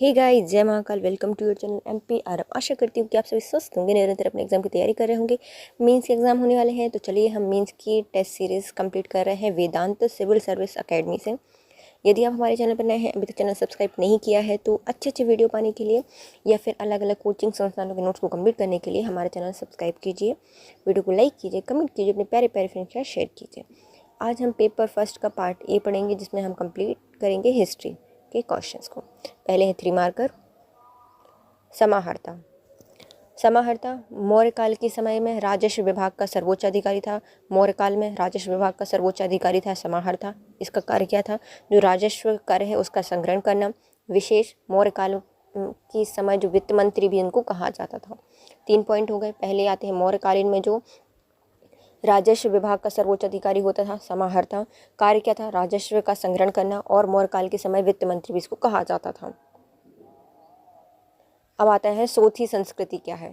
हे guys, जय Mahakal. Welcome to your channel MP RM. आशा करती हूँ कि आप सभी स्वस्थ होंगे, निरंतर अपने एग्जाम की तैयारी कर रहे होंगे। मेंस के एग्जाम होने वाले हैं, तो चलिए हम मेंस की टेस्ट सीरीज़ कंप्लीट कर रहे हैं वेदांत सिविल सर्विस अकेडमी से। यदि आप हमारे चैनल पर नए हैं, अभी तक चैनल सब्सक्राइब नहीं किया है, तो अच्छे अच्छे वीडियो पाने के लिए या फिर अलग अलग कोचिंग संस्थानों के नोट्स को कंप्लीट करने के लिए हमारे चैनल सब्सक्राइब कीजिए, वीडियो को लाइक कीजिए, कमेंट कीजिए, अपने प्यारे प्यारे फ्रेंड्स के साथ शेयर कीजिए। आज हम पेपर फर्स्ट का पार्ट ए पढ़ेंगे, जिसमें हम कंप्लीट करेंगे हिस्ट्री के क्वेश्चंस को। पहले है 3 मार्कर। समाहर्ता। समाहर्ता मौर्य काल के समय में राजस्व विभाग का सर्वोच्च अधिकारी था। मौर्य काल में राजस्व विभाग का सर्वोच्च अधिकारी था समाहर्ता। इसका कार्य क्या था? जो राजस्व कर है उसका संग्रहण करना। विशेष मौर्य काल के समय जो वित्त मंत्री भी इनको कहा जाता था। 3 पॉइंट हो गए। पहले आते हैं मौर्यकालीन में जो राजस्व विभाग का सर्वोच्च अधिकारी होता था समाहर्ता। कार्य क्या था? राजस्व का संग्रहण करना, और मौर्य काल के समय वित्त मंत्री भी इसको कहा जाता था। अब आता है सोथी संस्कृति क्या है।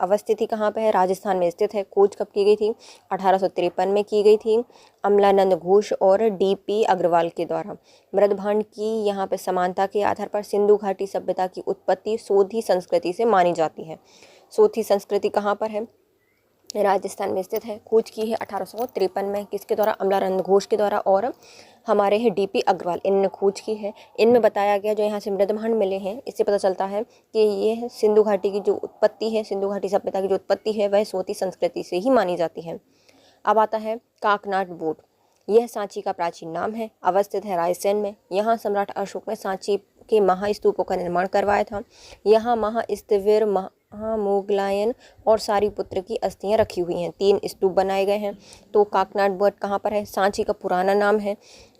अवस्थिति कहाँ पे है? राजस्थान में स्थित है। खोज कब की गई थी? 1853 में की गई थी, अमलानंद घोष और डीपी अग्रवाल के द्वारा। मृदभांड की यहाँ पे समानता के आधार पर सिंधु घाटी सभ्यता की उत्पत्ति सोथी संस्कृति से मानी जाती है। सोथी संस्कृति कहाँ पर है? राजस्थान में स्थित है। खोज की है 1853 में, किसके द्वारा? अमलानंद घोष के द्वारा, और हमारे हैं डीपी अग्रवाल, इनने खोज की है। इनमें बताया गया जो यहाँ से मृदभांड मिले हैं, इससे पता चलता है कि ये सिंधु घाटी की जो उत्पत्ति है, सिंधु घाटी सभ्यता की जो उत्पत्ति है, वह सोती संस्कृति से ही मानी जाती है। अब आता है काकनाड बोर्ड। यह सांची का प्राचीन नाम है, अवस्थित है रायसेन में। यहाँ सम्राट अशोक ने सांची के महास्तूपों का निर्माण करवाया था। यहाँ महास्थविर, महामोगलायन और सारीपुत्र की अस्थियां रखी हुई हैं। 3 स्तूप बनाए गए हैं। तो काकनाड बोर्ड कहाँ पर है? सांची का पुराना नाम है।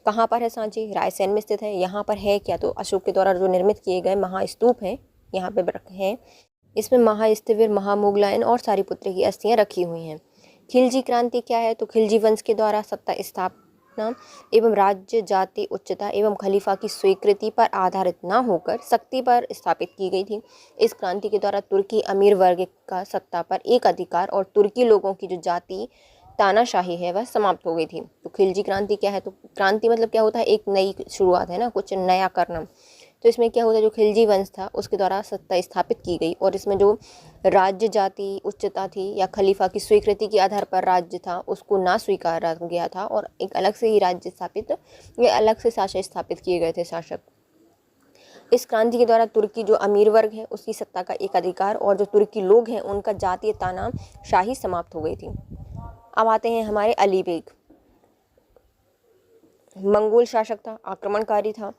कहाँ पर है सांची? रायसेन में स्थित है। यहाँ पर है क्या? तो अशोक के द्वारा जो निर्मित किए गए महास्तूप हैं, यहाँ पे हैं। इसमें महास्थविर, महामोगलायन और सारीपुत्र की अस्थियां रखी हुई हैं। खिलजी क्रांति क्या है? तो खिलजी वंश के द्वारा सत्ता स्थापना एवं राज्य, जाति, उच्चता एवं खलीफा की स्वीकृति पर आधारित न होकर सख्ती पर स्थापित की गई थी। इस क्रांति के द्वारा तुर्की अमीर वर्ग का सत्ता पर एक अधिकार और तुर्की लोगों की जो जाति तानाशाही है वह समाप्त हो गई थी। तो खिलजी क्रांति क्या है? तो क्रांति मतलब क्या होता है? एक नई शुरुआत है ना, कुछ नया करना। तो इसमें क्या होता है? जो खिलजी वंश था उसके द्वारा सत्ता स्थापित की गई, और इसमें जो राज्य, जाति, उच्चता थी या खलीफा की स्वीकृति के आधार पर राज्य था उसको ना स्वीकारा गया था, और एक अलग से ही राज्य स्थापित या अलग से शासक स्थापित किए गए थे शासक। इस क्रांति के द्वारा तुर्की जो अमीर वर्ग है उसकी सत्ता का एक अधिकार, और जो तुर्की लोग हैं उनका जातीय तानाशाही समाप्त हो गई थी। अब आते हैं हमारे अली बेग। मंगोल शासक था, आक्रमणकारी था।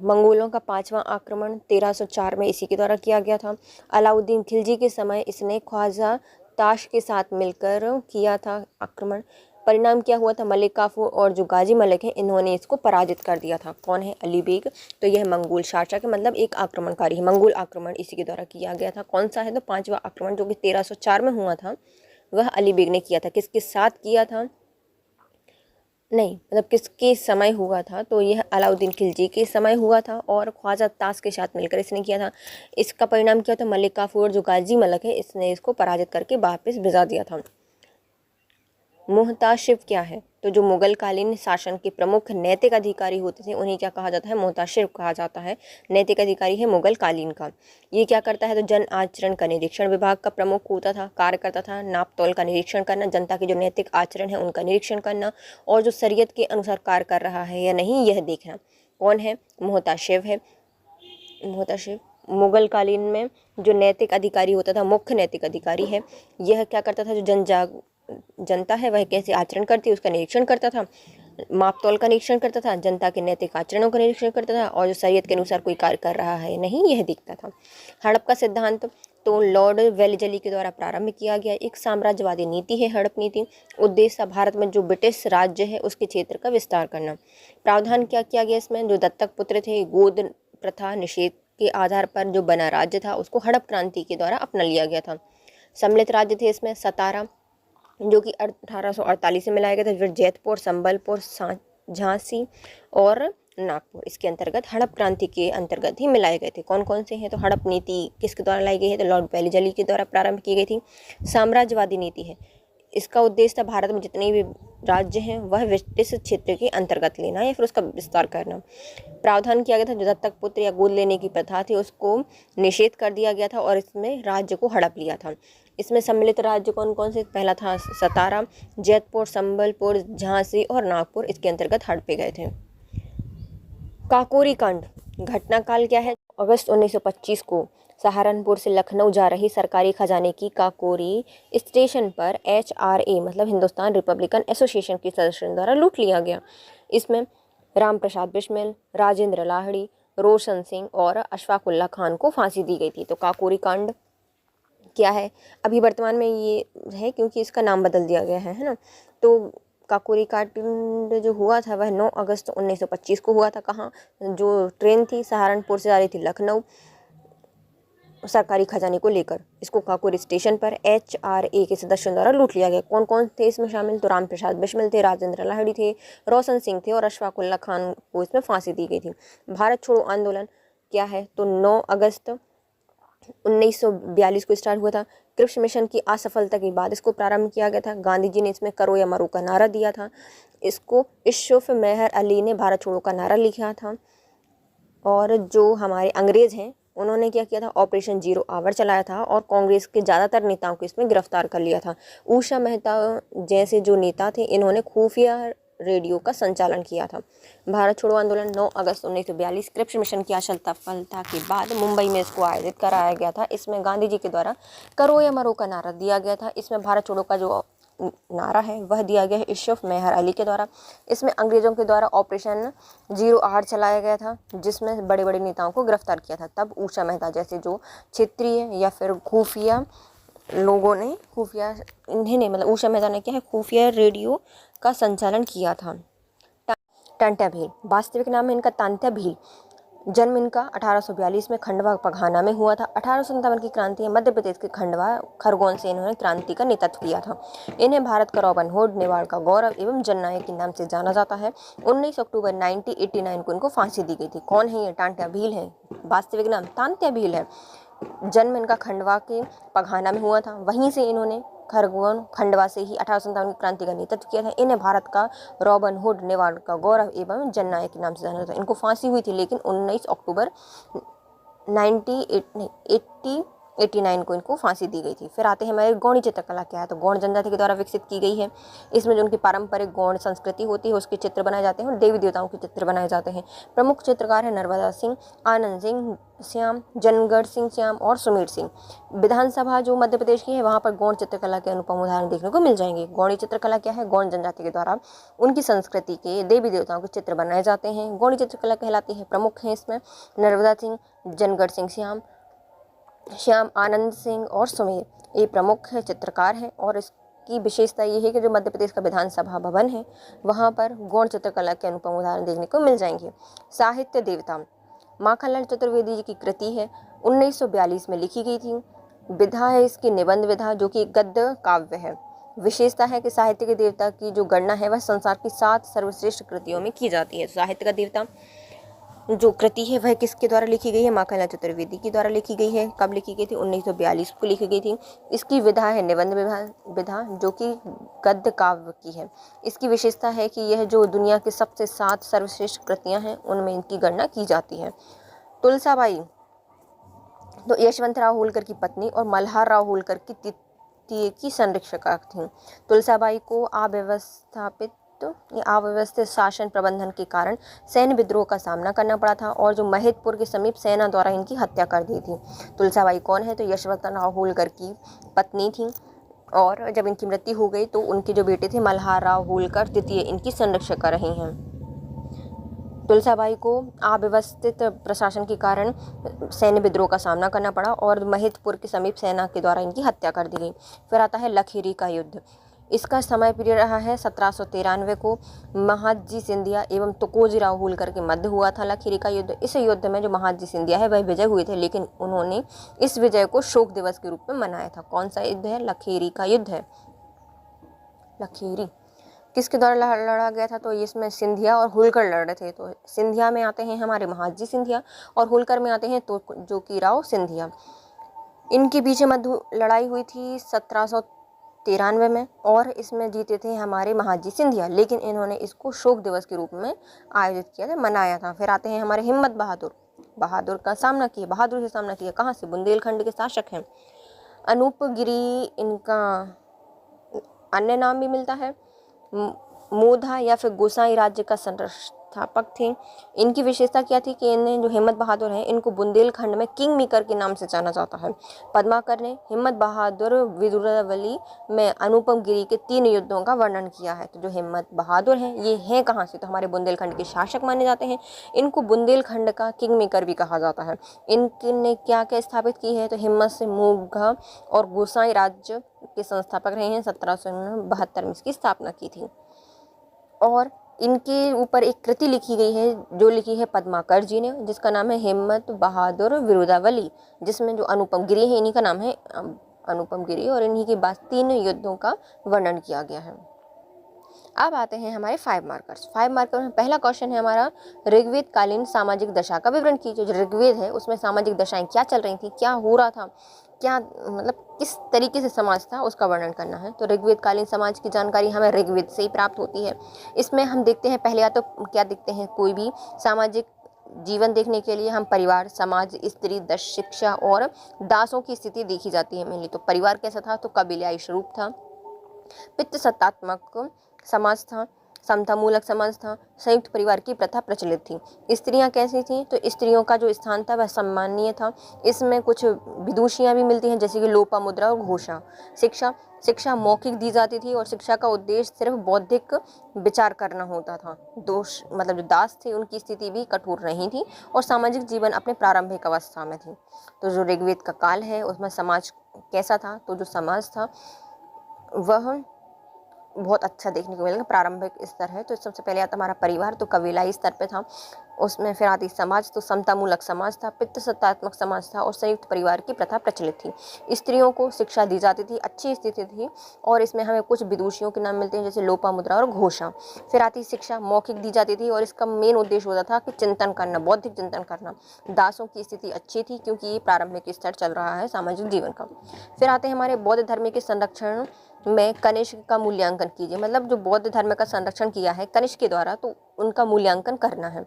मंगोलों का 5वां आक्रमण 1304 में इसी के द्वारा किया गया था। अलाउद्दीन खिलजी के समय इसने ख्वाजा ताश के साथ मिलकर किया था आक्रमण। परिणाम क्या हुआ था? मलिक काफूर और जो गाजी मलिक हैं इन्होंने इसको पराजित कर दिया था। कौन है? अली बेग। तो यह मंगोल शासक है, मतलब एक आक्रमणकारी है। मंगोल आक्रमण इसी के द्वारा किया गया था। कौन सा है? तो 5वां आक्रमण जो कि 1304 में हुआ था, वह अली बेग ने किया था। किसके साथ किया था? नहीं, मतलब किसके समय हुआ था? तो यह अलाउद्दीन खिलजी के समय हुआ था, और ख्वाजा ताश के साथ मिलकर इसने किया था। इसका परिणाम क्या था? मलिक काफूर जो गाजी मलिक है इसने इसको पराजित करके वापस भिजा दिया था। मुहताशिब क्या है? तो जो मुगल कालीन शासन के प्रमुख नैतिक अधिकारी होते थे उन्हें क्या कहा जाता है? मुहताशिब कहा जाता है। नैतिक अधिकारी है मुगल कालीन का। ये क्या करता है? तो जन आचरण का निरीक्षण विभाग का प्रमुख होता था, कार्य करता था। नाप तोल का निरीक्षण करना, जनता के जो नैतिक आचरण है उनका निरीक्षण करना, और जो शरीयत के अनुसार कार्य कर रहा है या नहीं यह देखना। कौन है? मुहताशिब है। मुहताशिब मुगल कालीन में जो नैतिक अधिकारी होता था, मुख्य नैतिक अधिकारी है। यह क्या करता था? जो जनता है वह कैसे आचरण करती है उसका निरीक्षण करता था, माप तौल का निरीक्षण करता था, जनता के नैतिक आचरणों का निरीक्षण करता था, और जो शरीयत के अनुसार कोई कार्य कर रहा है नहीं यह देखता था। हड़प का सिद्धांत तो लॉर्ड वेलेस्ली के द्वारा प्रारंभ किया गया एक साम्राज्यवादी नीति है हड़प नीति। उद्देश्य भारत में जो ब्रिटिश राज्य है उसके क्षेत्र का विस्तार करना। प्रावधान क्या किया गया इसमें? जो दत्तक पुत्र थे, गोद प्रथा निषेध के आधार पर जो बना राज्य था उसको हड़प क्रांति के द्वारा अपना लिया गया था। सम्मिलित राज्य थे इसमें सतारा जो कि 1848 में मिलाया गया था। फिर जैतपुर, संबलपुर, झांसी और नागपुर इसके अंतर्गत हड़प क्रांति के अंतर्गत ही मिलाए गए थे। कौन कौन से हैं? तो हड़प नीति किसके द्वारा लाई गई है? तो लॉर्ड वेलेस्ली के द्वारा प्रारंभ की गई थी। साम्राज्यवादी नीति है, इसका उद्देश्य था भारत में जितने भी राज्य हैं वह ब्रिटिश क्षेत्र के अंतर्गत लेना या फिर उसका विस्तार करना। प्रावधान किया गया था जो दत्तक पुत्र या गोद लेने की प्रथा थी उसको निषेध कर दिया गया था और इसमें राज्य को हड़प लिया था। इसमें सम्मिलित राज्य कौन कौन से? पहला था सतारा, जैतपुर, संबलपुर, झांसी और नागपुर इसके अंतर्गत हड़पे गए थे। काकोरी कांड घटनाकाल क्या है? अगस्त 1925 को सहारनपुर से लखनऊ जा रही सरकारी खजाने की काकोरी स्टेशन पर HRA मतलब हिंदुस्तान रिपब्लिकन एसोसिएशन के सदस्यों द्वारा लूट लिया गया। इसमें राम प्रसाद बिस्मिल, राजेंद्र लाहिड़ी, रोशन सिंह और अशफाकुल्ला खान को फांसी दी गई थी। तो काकोरी कांड क्या है? अभी वर्तमान में ये है क्योंकि इसका नाम बदल दिया गया है ना। तो काकोरी कांड जो हुआ था वह 9 अगस्त 1925 को हुआ था। कहाँ? जो ट्रेन थी सहारनपुर से जा रही थी लखनऊ सरकारी खजाने को लेकर, इसको काकोरी स्टेशन पर HRA के सदस्यों द्वारा लूट लिया गया। कौन कौन थे इसमें शामिल? तो राम प्रसाद बिस्मिल थे, राजेंद्र लाहिड़ी थे, रोशन सिंह थे और अशफाकुल्ला खान को इसमें फांसी दी गई थी। भारत छोड़ो आंदोलन क्या है? तो 9 अगस्त 1942 को स्टार्ट हुआ था। क्रिप्स मिशन की असफलता के बाद इसको प्रारंभ किया गया था। गांधी जी ने इसमें करो या मरो का नारा दिया था। इसको यूसुफ मेहर अली ने भारत छोड़ो का नारा लिखा था। और जो हमारे अंग्रेज़ हैं उन्होंने क्या किया था? ऑपरेशन 0 आवर चलाया था और कांग्रेस के ज़्यादातर नेताओं को इसमें गिरफ्तार कर लिया था। उषा मेहता जैसे जो नेता थे इन्होंने खुफिया रेडियो का संचालन किया था। भारत छोड़ो आंदोलन 9 अगस्त 1942 क्रिप्स मिशन की असफलता के बाद मुंबई में इसको आयोजित कराया गया था। इसमें गांधी जी के द्वारा करो या मरो का नारा दिया गया था। इसमें भारत छोड़ो का जो नारा है वह दिया गया है यूसुफ मेहर अली के द्वारा। इसमें अंग्रेज़ों के द्वारा ऑपरेशन 0 आवर चलाया गया था जिसमें बड़े बड़े नेताओं को गिरफ्तार किया था। तब उषा मेहता जैसे जो क्षेत्रीय या फिर खुफिया लोगों ने इन्हें मतलब उषा मेहता ने क्या है खुफिया रेडियो का संचालन किया था। टांट्या भील वास्तविक नाम है इनका तांत्या भील। जन्म इनका 1842 में खंडवा पघाना में हुआ था। 1857 की क्रांति में मध्य प्रदेश के खंडवा खरगोन से इन्होंने क्रांति का नेतृत्व किया था। इन्हें भारत का रॉबिन हुड, नेवाड़ का गौरव एवं जननायक के नाम से जाना जाता है। 19 अक्टूबर 1989 को इनको फांसी दी गई थी। कौन है ये? टांट्या भील है। वास्तविक नाम तांत्या भील है। जन्म इनका खंडवा के पघाना में हुआ था। वहीं से इन्होंने खरगोन खंडवा से ही 1857 की क्रांति का नेतृत्व किया था। इन्हें भारत का रॉबिन हुड, नेवाड़ का गौरव एवं जननायक के नाम से जाना जाता है। इनको फांसी हुई थी लेकिन 19 अक्टूबर 1989 को इनको फांसी दी गई थी। फिर आते हैं हमारे गौड़ी चित्रकला क्या है? तो गौड़ जनजाति के द्वारा विकसित की गई है। इसमें जो उनकी पारंपरिक गौड़ संस्कृति होती है उसके चित्र बनाए जाते हैं और देवी देवताओं के चित्र बनाए जाते हैं। प्रमुख चित्रकार है नर्मदा सिंह, आनंद सिंह श्याम, जनगढ़ सिंह श्याम और सुमेर सिंह। विधानसभा जो मध्य प्रदेश की है वहाँ पर गौड़ चित्रकला के अनुपम उदाहरण देखने को मिल जाएंगे। गौड़ी चित्रकला क्या है? गौड़ जनजाति के द्वारा उनकी संस्कृति के देवी देवताओं के चित्र बनाए जाते हैं। गौड़ी चित्रकला कहलाती है। प्रमुख हैं इसमें नर्मदा सिंह, जनगढ़ सिंह श्याम, आनंद सिंह और सुमेर, ये प्रमुख चित्रकार हैं। और इसकी विशेषता ये है कि जो मध्य प्रदेश का विधानसभा भवन है वहाँ पर गौड़ चित्रकला के अनुपम उदाहरण देखने को मिल जाएंगे। साहित्य देवता माखनलाल चतुर्वेदी जी की कृति है, 1942 में लिखी गई थी। विधा है इसकी निबंध विधा जो कि गद्य काव्य है। विशेषता है कि साहित्य के देवता की जो गणना है वह संसार की 7 सर्वश्रेष्ठ कृतियों में की जाती है। साहित्य का देवता जो कृति है वह किसके द्वारा लिखी गई है? माखनलाल चतुर्वेदी के द्वारा लिखी गई है। कब लिखी गई थी? 1942 को लिखी गई थी। इसकी विधा है निबंध विधा जो कि गद्य काव्य की है। इसकी विशेषता है कि यह जो दुनिया के सबसे 7 सर्वश्रेष्ठ कृतियां हैं उनमें इनकी गणना की जाती है। तुलसाबाई तो यशवंतराव होलकर की पत्नी और मल्हारराव होलकर की तृतीय की संरक्षिका थी। तुलसाबाई को अव्यवस्थित शासन प्रबंधन के कारण सैन्य विद्रोह का सामना करना पड़ा था और जो महिदपुर के समीप सेना द्वारा इनकी हत्या कर दी थी। तुलसाबाई कौन है? तो यशवंतराव होलकर की पत्नी थी और जब इनकी मृत्यु हो गई तो उनके जो बेटे थे मल्हारराव होलकर तृतीय इनकी संरक्षिका रही हैं। तुलसाबाई को अव्यवस्थित प्रशासन के कारण सैन्य विद्रोह का सामना करना पड़ा और महिदपुर के समीप सेना के द्वारा इनकी हत्या कर दी गई। फिर आता है लखेरी का युद्ध। इसका समय पीरियड रहा है 1793 को। महादजी सिंधिया एवं तुकोजीराव होलकर के मध्य हुआ था लखेरी का युद्ध। इस युद्ध में जो महादजी सिंधिया है वह विजय हुए थे लेकिन उन्होंने इस विजय को शोक दिवस के रूप में मनाया था। कौन सा युद्ध है? लखेरी का युद्ध है। लखेरी किसके द्वारा लड़ा गया था? तो इसमें सिंधिया और होलकर लड़ रहे थे। तो सिंधिया में आते हैं हमारे महादजी सिंधिया और होलकर में आते हैं तुकोजीराव सिंधिया। इनके बीच मध्य लड़ाई हुई थी 17 1993 में, और इसमें जीते थे हमारे महाजी सिंधिया, लेकिन इन्होंने इसको शोक दिवस के रूप में आयोजित किया था, मनाया था। फिर आते हैं हमारे हिम्मत बहादुर। बहादुर का सामना किया, बहादुर से सामना किया कहाँ से? बुंदेलखंड के शासक हैं अनूपगिरी, इनका अन्य नाम भी मिलता है। मोधा या फिर गोसाई राज्य का संस्थापक थे। इनकी विशेषता क्या थी कि इन्हें जो हिम्मत बहादुर हैं इनको बुंदेलखंड में किंग मेकर के नाम से जाना जाता है। पद्माकर ने हिम्मत बहादुर विदुरावली में अनुपम गिरी के 3 युद्धों का वर्णन किया है। तो जो हिम्मत बहादुर हैं ये हैं कहाँ से? तो हमारे बुंदेलखंड के शासक माने जाते हैं। इनको बुंदेलखंड का किंग मेकर भी कहा जाता है। इनने क्या क्या स्थापित की है? तो हिम्मत से मोघा और गोसाई राज्य के संस्थापक रहे हैं। 1772 में इसकी स्थापना की थी। और इनके ऊपर एक कृति लिखी गई है जो लिखी है पद्माकर जी ने, जिसका नाम है हिम्मत बहादुर विरुदावली, जिसमें जो अनुपम गिरी है इन्हीं का नाम है अनुपम गिरी, और इन्हीं के बाद 3 युद्धों का वर्णन किया गया है। अब आते हैं हमारे 5 मार्कर्स। 5 मार्कर में पहला क्वेश्चन है हमारा, ऋग्वेद कालीन सामाजिक दशा का विवरण कीजिए। जो ऋग्वेद है उसमें सामाजिक दशाएं क्या चल रही थी, क्या हो रहा था, क्या मतलब किस तरीके से समाज था, उसका वर्णन करना है। तो ऋग्वेद कालीन समाज की जानकारी हमें ऋग्वेद से ही प्राप्त होती है। इसमें हम देखते हैं पहले या तो क्या देखते हैं, कोई भी सामाजिक जीवन देखने के लिए हम परिवार, समाज, स्त्री, दश, शिक्षा और दासों की स्थिति देखी जाती है मेनली। तो परिवार कैसा था? तो कबीलाई स्वरूप था, पितृ सत्तात्मक समाज था, समता मूलक समाज था, संयुक्त परिवार की प्रथा प्रचलित थी। स्त्रियां कैसी थीं? तो स्त्रियों का जो स्थान था वह सम्माननीय था। इसमें कुछ विदुषियां भी मिलती हैं जैसे कि लोपामुद्रा और घोषा। शिक्षा मौखिक दी जाती थी और शिक्षा का उद्देश्य सिर्फ बौद्धिक विचार करना होता था। दोष मतलब जो दास थे उनकी स्थिति भी कठोर नहीं थी और सामाजिक जीवन अपने प्रारंभिक अवस्था में थी। तो जो ऋग्वेद का काल है उसमें समाज कैसा था? तो जो समाज था वह बहुत अच्छा देखने को मिलेगा, प्रारंभिक स्तर है। तो सबसे पहले आता हमारा परिवार, तो कबीलाई स्तर पे था। उसमें फिर आती समाज, तो समतामूलक समाज था, पितृसत्तात्मक समाज था और संयुक्त परिवार की प्रथा प्रचलित थी। स्त्रियों को शिक्षा दी जाती थी, अच्छी स्थिति थी। और इसमें हमें कुछ विदुषियों के नाम मिलते हैं जैसे लोपामुद्रा और घोषा। फिर आती शिक्षा मौखिक दी जाती थी और इसका मेन उद्देश्य होता था कि चिंतन करना, बौद्धिक चिंतन करना। दासों की स्थिति अच्छी थी क्योंकि ये प्रारंभिक स्तर चल रहा है सामाजिक जीवन का। फिर आते हैं हमारे बौद्ध धर्म के संरक्षण में कनिष्क का मूल्यांकन कीजिए। मतलब जो बौद्ध धर्म का संरक्षण किया है कनिष्क के द्वारा, तो उनका मूल्यांकन करना है।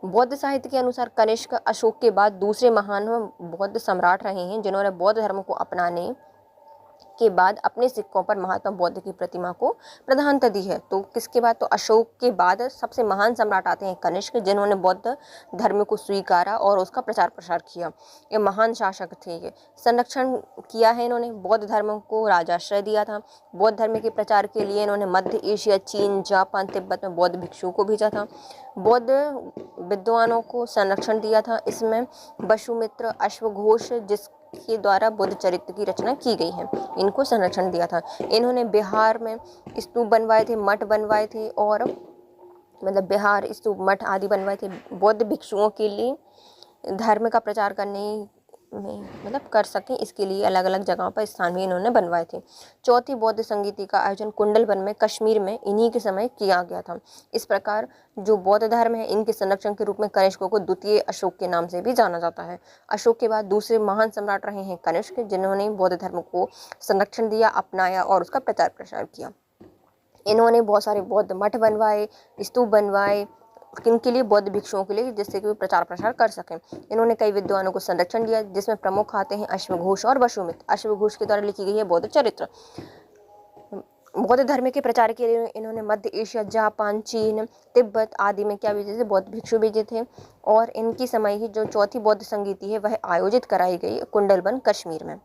बौद्ध साहित्य के अनुसार कनिष्क अशोक के बाद दूसरे महान बौद्ध सम्राट रहे हैं जिन्होंने बौद्ध धर्म को अपनाने के बाद अपने सिक्कों पर महात्मा बुद्ध की प्रतिमा को प्रधानता दी है। तो किसके बाद? तो अशोक के बाद सबसे महान सम्राट आते हैं कनिष्क, जिन्होंने बौद्ध धर्म को स्वीकारा और उसका प्रचार प्रसार किया। ये महान शासक थे। ये संरक्षण किया है इन्होंने, बौद्ध धर्म को राजाश्रय दिया था। बौद्ध धर्म के प्रचार के लिए इन्होंने मध्य एशिया, चीन, जापान, तिब्बत में बौद्ध भिक्षुओं को भेजा था। बौद्ध विद्वानों को संरक्षण दिया था। इसमें वसुमित्र, अश्वघोष जिसके द्वारा बुद्ध चरित्र की रचना की गई है, इनको संरक्षण दिया था। इन्होंने बिहार में स्तूप बनवाए थे, मठ बनवाए थे और मतलब बिहार स्तूप, मठ आदि बनवाए थे बौद्ध भिक्षुओं के लिए धर्म का प्रचार करने में मतलब कर सकें, इसके लिए अलग अलग जगहों पर स्थान भी इन्होंने बनवाए थे। चौथी बौद्ध संगीति का आयोजन कुंडलवन में कश्मीर में इन्हीं के समय किया गया था। इस प्रकार जो बौद्ध धर्म है इनके संरक्षण के रूप में कनिष्कों को द्वितीय अशोक के नाम से भी जाना जाता है। अशोक के बाद दूसरे महान सम्राट रहे हैं कनिष्क, जिन्होंने बौद्ध धर्म को संरक्षण दिया, अपनाया और उसका प्रचार प्रसार किया। इन्होंने बहुत सारे बौद्ध मठ बनवाए, स्तूप बनवाए, किनके लिए? बौद्ध भिक्षुओं के लिए, जिससे कि वे प्रचार प्रसार कर सकें। इन्होंने कई विद्वानों को संरक्षण दिया, जिसमें प्रमुख आते हैं अश्वघोष और वसुमित्र। अश्वघोष के द्वारा लिखी गई है बौद्ध चरित्र। बौद्ध धर्म के प्रचार के लिए इन्होंने मध्य एशिया, जापान, चीन, तिब्बत आदि में क्या भेजे थे? बौद्ध भिक्षु भेजे थे। और इनकी समय ही जो चौथी बौद्ध संगीति है वह आयोजित कराई गई कुंडलवन कश्मीर में।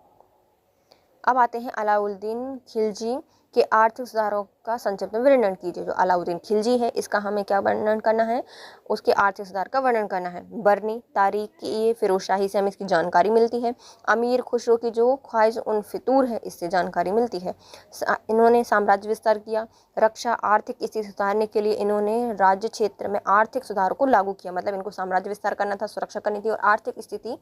अब आते हैं अलाउद्दीन खिलजी के आर्थिक सुधारों का संक्षिप्त में वर्णन कीजिए। जो अलाउद्दीन खिलजी है इसका हमें क्या वर्णन करना है? उसके आर्थिक सुधार का वर्णन करना है। बरनी तारीख की ये फिरोजशाही से हमें इसकी जानकारी मिलती है। अमीर खुसरो की जो ख्वाहिश उन फितूर है इससे जानकारी मिलती है। इन्होंने साम्राज्य विस्तार किया। रक्षा आर्थिक स्थिति सुधारने के लिए इन्होंने राज्य क्षेत्र में आर्थिक सुधार को लागू किया। मतलब इनको साम्राज्य विस्तार करना था, सुरक्षा करनी थी और आर्थिक स्थिति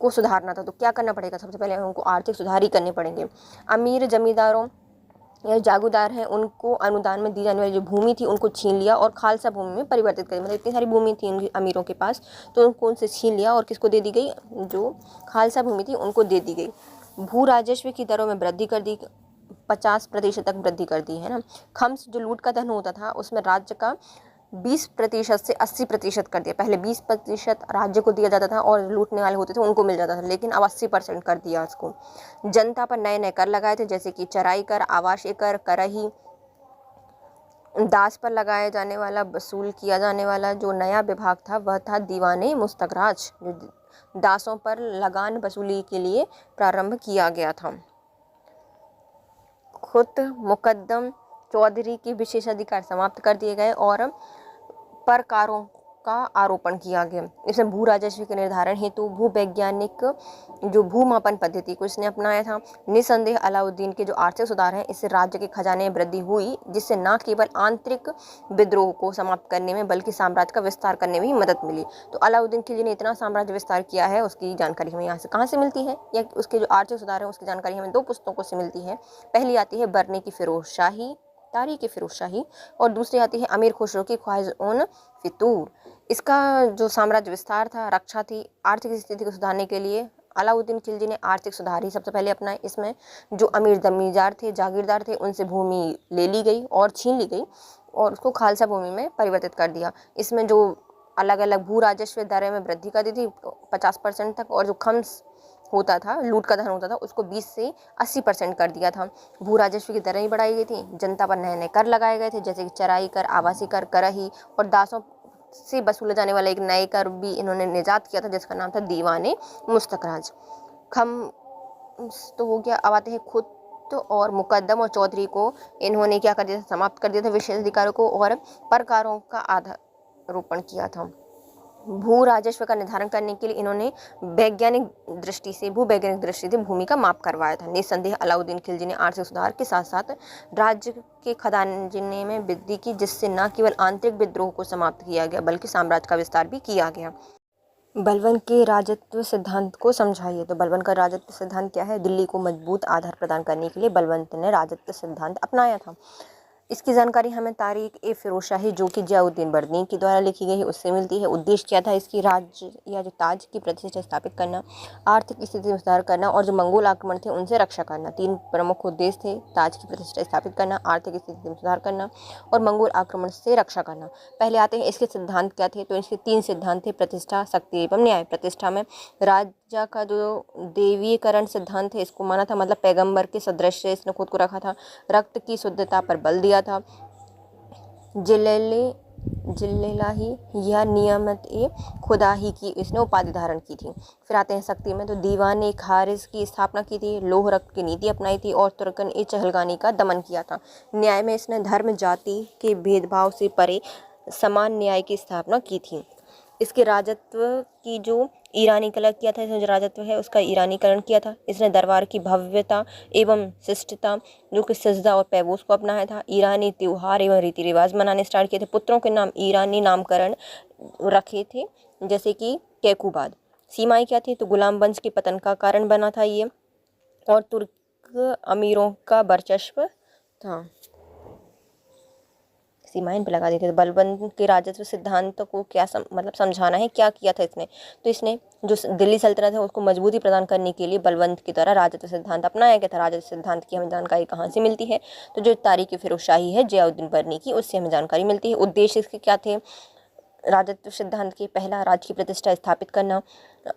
को सुधारना था। तो क्या करना पड़ेगा? सबसे पहले उनको आर्थिक सुधार ही करने पड़ेंगे। अमीर जमींदारों या जागीरदार हैं उनको अनुदान में दी जाने वाली जो भूमि थी उनको छीन लिया और खालसा भूमि में परिवर्तित कर दिया। मतलब इतनी सारी भूमि थी उनकी अमीरों के पास, तो उनको उनसे छीन लिया और किसको दे दी गई? जो खालसा भूमि थी उनको दे दी गई। भू राजस्व की दरों में वृद्धि कर दी, 50% तक वृद्धि कर दी, है ना। खम्स जो लूट का धन होता था उसमें राज्य का 20% से 80% कर दिया। पहले 20% राज्य को दिया जाता था और लूटने वाले होते थे उनको मिल जाता था, लेकिन अब 80% कर दिया उसको। जनता पर नए नए कर लगाए थे, जैसे कि चराई कर, आवासीय कर, करही। दास पर लगाए जाने वाला, वसूल किया जाने वाला जो नया विभाग था वह था दीवाने मुस्तखराज, जो दासों पर लगान वसूली के लिए प्रारंभ किया गया था। खुद मुकद्दम चौधरी के विशेषाधिकार समाप्त कर दिए गए और परकारों का आरोपण किया गया। इसमें भू राजस्व के निर्धारण हेतु भूवैज्ञानिक जो भूमापन पद्धति को इसने अपनाया था। निसंदेह अलाउद्दीन के जो आर्थिक सुधार हैं इससे राज्य के खजाने में वृद्धि हुई, जिससे न केवल आंतरिक विद्रोह को समाप्त करने में बल्कि साम्राज्य का विस्तार करने में भी मदद मिली। तो अलाउद्दीन खिलजी ने इतना साम्राज्य विस्तार किया है, उसकी जानकारी हमें यहाँ से कहाँ से मिलती है, या उसके जो आर्थिक सुधार है उसकी जानकारी हमें 2 पुस्तकों से मिलती है। पहली आती है बरने की फिरोजशाही, तारीख फिरोजशाही, और दूसरी आती है अमीर खुसरो की ख्वाहिश उन फितूर। इसका जो साम्राज्य विस्तार था, रक्षा थी, आर्थिक स्थिति को सुधारने के लिए अलाउद्दीन खिलजी ने आर्थिक सुधार ही सबसे पहले अपनाए। इसमें जो अमीर जमींदार थे, जागीरदार थे, उनसे भूमि ले ली गई और छीन ली गई और उसको खालसा भूमि में परिवर्तित कर दिया। इसमें जो अलग अलग भू राजस्व दरें में वृद्धि कर दी थी 50% तक, और जो खम्स होता था, लूट का धन होता था, उसको 20 से 80% कर दिया था। भू राजस्व की दरें बढ़ाई गई थी, जनता पर नए नए कर लगाए गए थे, जैसे कि चराई कर, आवासीय कर, करही, और दासों से वसूले जाने वाला एक नए कर भी इन्होंने निजात किया था, जिसका नाम था दीवाने मुस्तखराज। खम तो हो गया। अब आते हैं खुद और मुकद्दम और चौधरी को इन्होंने क्या कर दिया था, समाप्त कर दिया था विशेष अधिकारों को और परकारों का आधारोपण किया था। भू राजस्व का निर्धारण करने के लिए इन्होंने वैज्ञानिक दृष्टि से भूमि का माप करवाया था। निसंदेह अलाउद्दीन खिलजी ने आर्थिक सुधार के साथ साथ राज्य के खजाने में वृद्धि की, जिससे न केवल आंतरिक विद्रोह को समाप्त किया गया बल्कि साम्राज्य का विस्तार भी किया गया। बलबन के राजत्व सिद्धांत को समझाइए। तो बलबन का राजत्व सिद्धांत क्या है? दिल्ली को मजबूत आधार प्रदान करने के लिए बलबंत ने राजत्व सिद्धांत अपनाया था। इसकी जानकारी हमें तारीख ए फिरोजशाही जो कि जियाउद्दीन बर्नी के द्वारा लिखी गई है उससे मिलती है। उद्देश्य क्या था इसकी? राज्य या जो ताज की प्रतिष्ठा स्थापित करना, आर्थिक स्थिति में सुधार करना और जो मंगोल आक्रमण थे उनसे रक्षा करना। 3 प्रमुख उद्देश्य थे: ताज की प्रतिष्ठा स्थापित करना, आर्थिक स्थिति में सुधार करना और मंगोल आक्रमण से रक्षा करना। पहले आते हैं इसके सिद्धांत क्या थे। तो इसके 3 सिद्धांत थे: प्रतिष्ठा, शक्ति एवं न्याय। प्रतिष्ठा में राजा का जो देवीकरण सिद्धांत है इसको माना था, मतलब पैगंबर के सदृश से इसने खुद को रखा था। रक्त की शुद्धता पर बल दिया था। जिल्लेलाही या नियमत ए खुदाही की इसने उपाधि धारण की थी। फिर आते हैं शक्ति में। तो दीवाने खारिज की स्थापना की थी, लोह रक्त की नीति अपनाई थी और तुर्कन ए चहलगानी का दमन किया था। न्याय में इसने धर्म जाति के भेदभाव से परे समान न्याय की स्थापना की थी। इसके राजत्व की जो ईरानीकरण किया था, इसने जो राजत्व है उसका ईरानीकरण किया था। इसने दरबार की भव्यता एवं शिष्टता जो कि सजदा और पैबोस को अपनाया था। ईरानी त्योहार एवं रीति रिवाज मनाने स्टार्ट किए थे। पुत्रों के नाम ईरानी नामकरण रखे थे, जैसे कि कैकुबाद। सीमाएं क्या थी? तो गुलाम वंश के पतन का कारण बना था ये, और तुर्क अमीरों का वर्चस्व था। सीमाएं पे लगा दी थी। तो बलबन के राजत्व सिद्धांत को क्या मतलब समझाना है, क्या किया था इसने? तो इसने जो दिल्ली सल्तनत है उसको मजबूती प्रदान करने के लिए बलबंत के द्वारा राजत्व सिद्धांत अपनाया गया था। राजत्व सिद्धांत की हमें जानकारी कहाँ से मिलती है? तो जो तारीख फिरोजशाही है जियाउद्दीन बर्नी की, उससे हमें जानकारी मिलती है। उद्देश्य इसके क्या थे राजत्व सिद्धांत के? पहला, राज्य की प्रतिष्ठा स्थापित करना,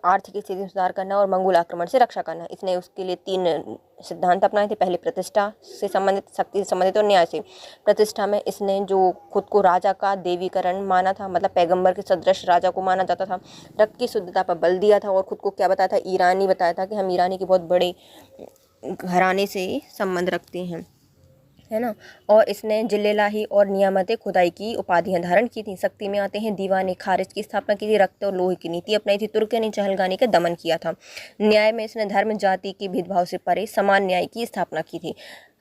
आर्थिक स्थिति में सुधार करना और मंगोल आक्रमण से रक्षा करना। इसने उसके लिए 3 सिद्धांत अपनाए थे। पहले प्रतिष्ठा से संबंधित, शक्ति से संबंधित और न्याय से। प्रतिष्ठा में इसने जो खुद को राजा का देवीकरण माना था, मतलब पैगंबर के सदृश राजा को माना जाता था। रक्त की शुद्धता पर बल दिया था और खुद को क्या बताया था? ईरानी बताया था कि हम ईरानी के बहुत बड़े घराने से संबंध रखते हैं, है ना। और इसने जिल्लेलाही और नियामत खुदाई की उपाधियां धारण की थी। शक्ति में आते हैं दीवाने खारिज की स्थापना की थी, रक्त और लोहे की नीति अपनाई थी, तुर्क ने चहलगानी का दमन किया था। न्याय में इसने धर्म जाति के भेदभाव से परे समान न्याय की स्थापना की थी।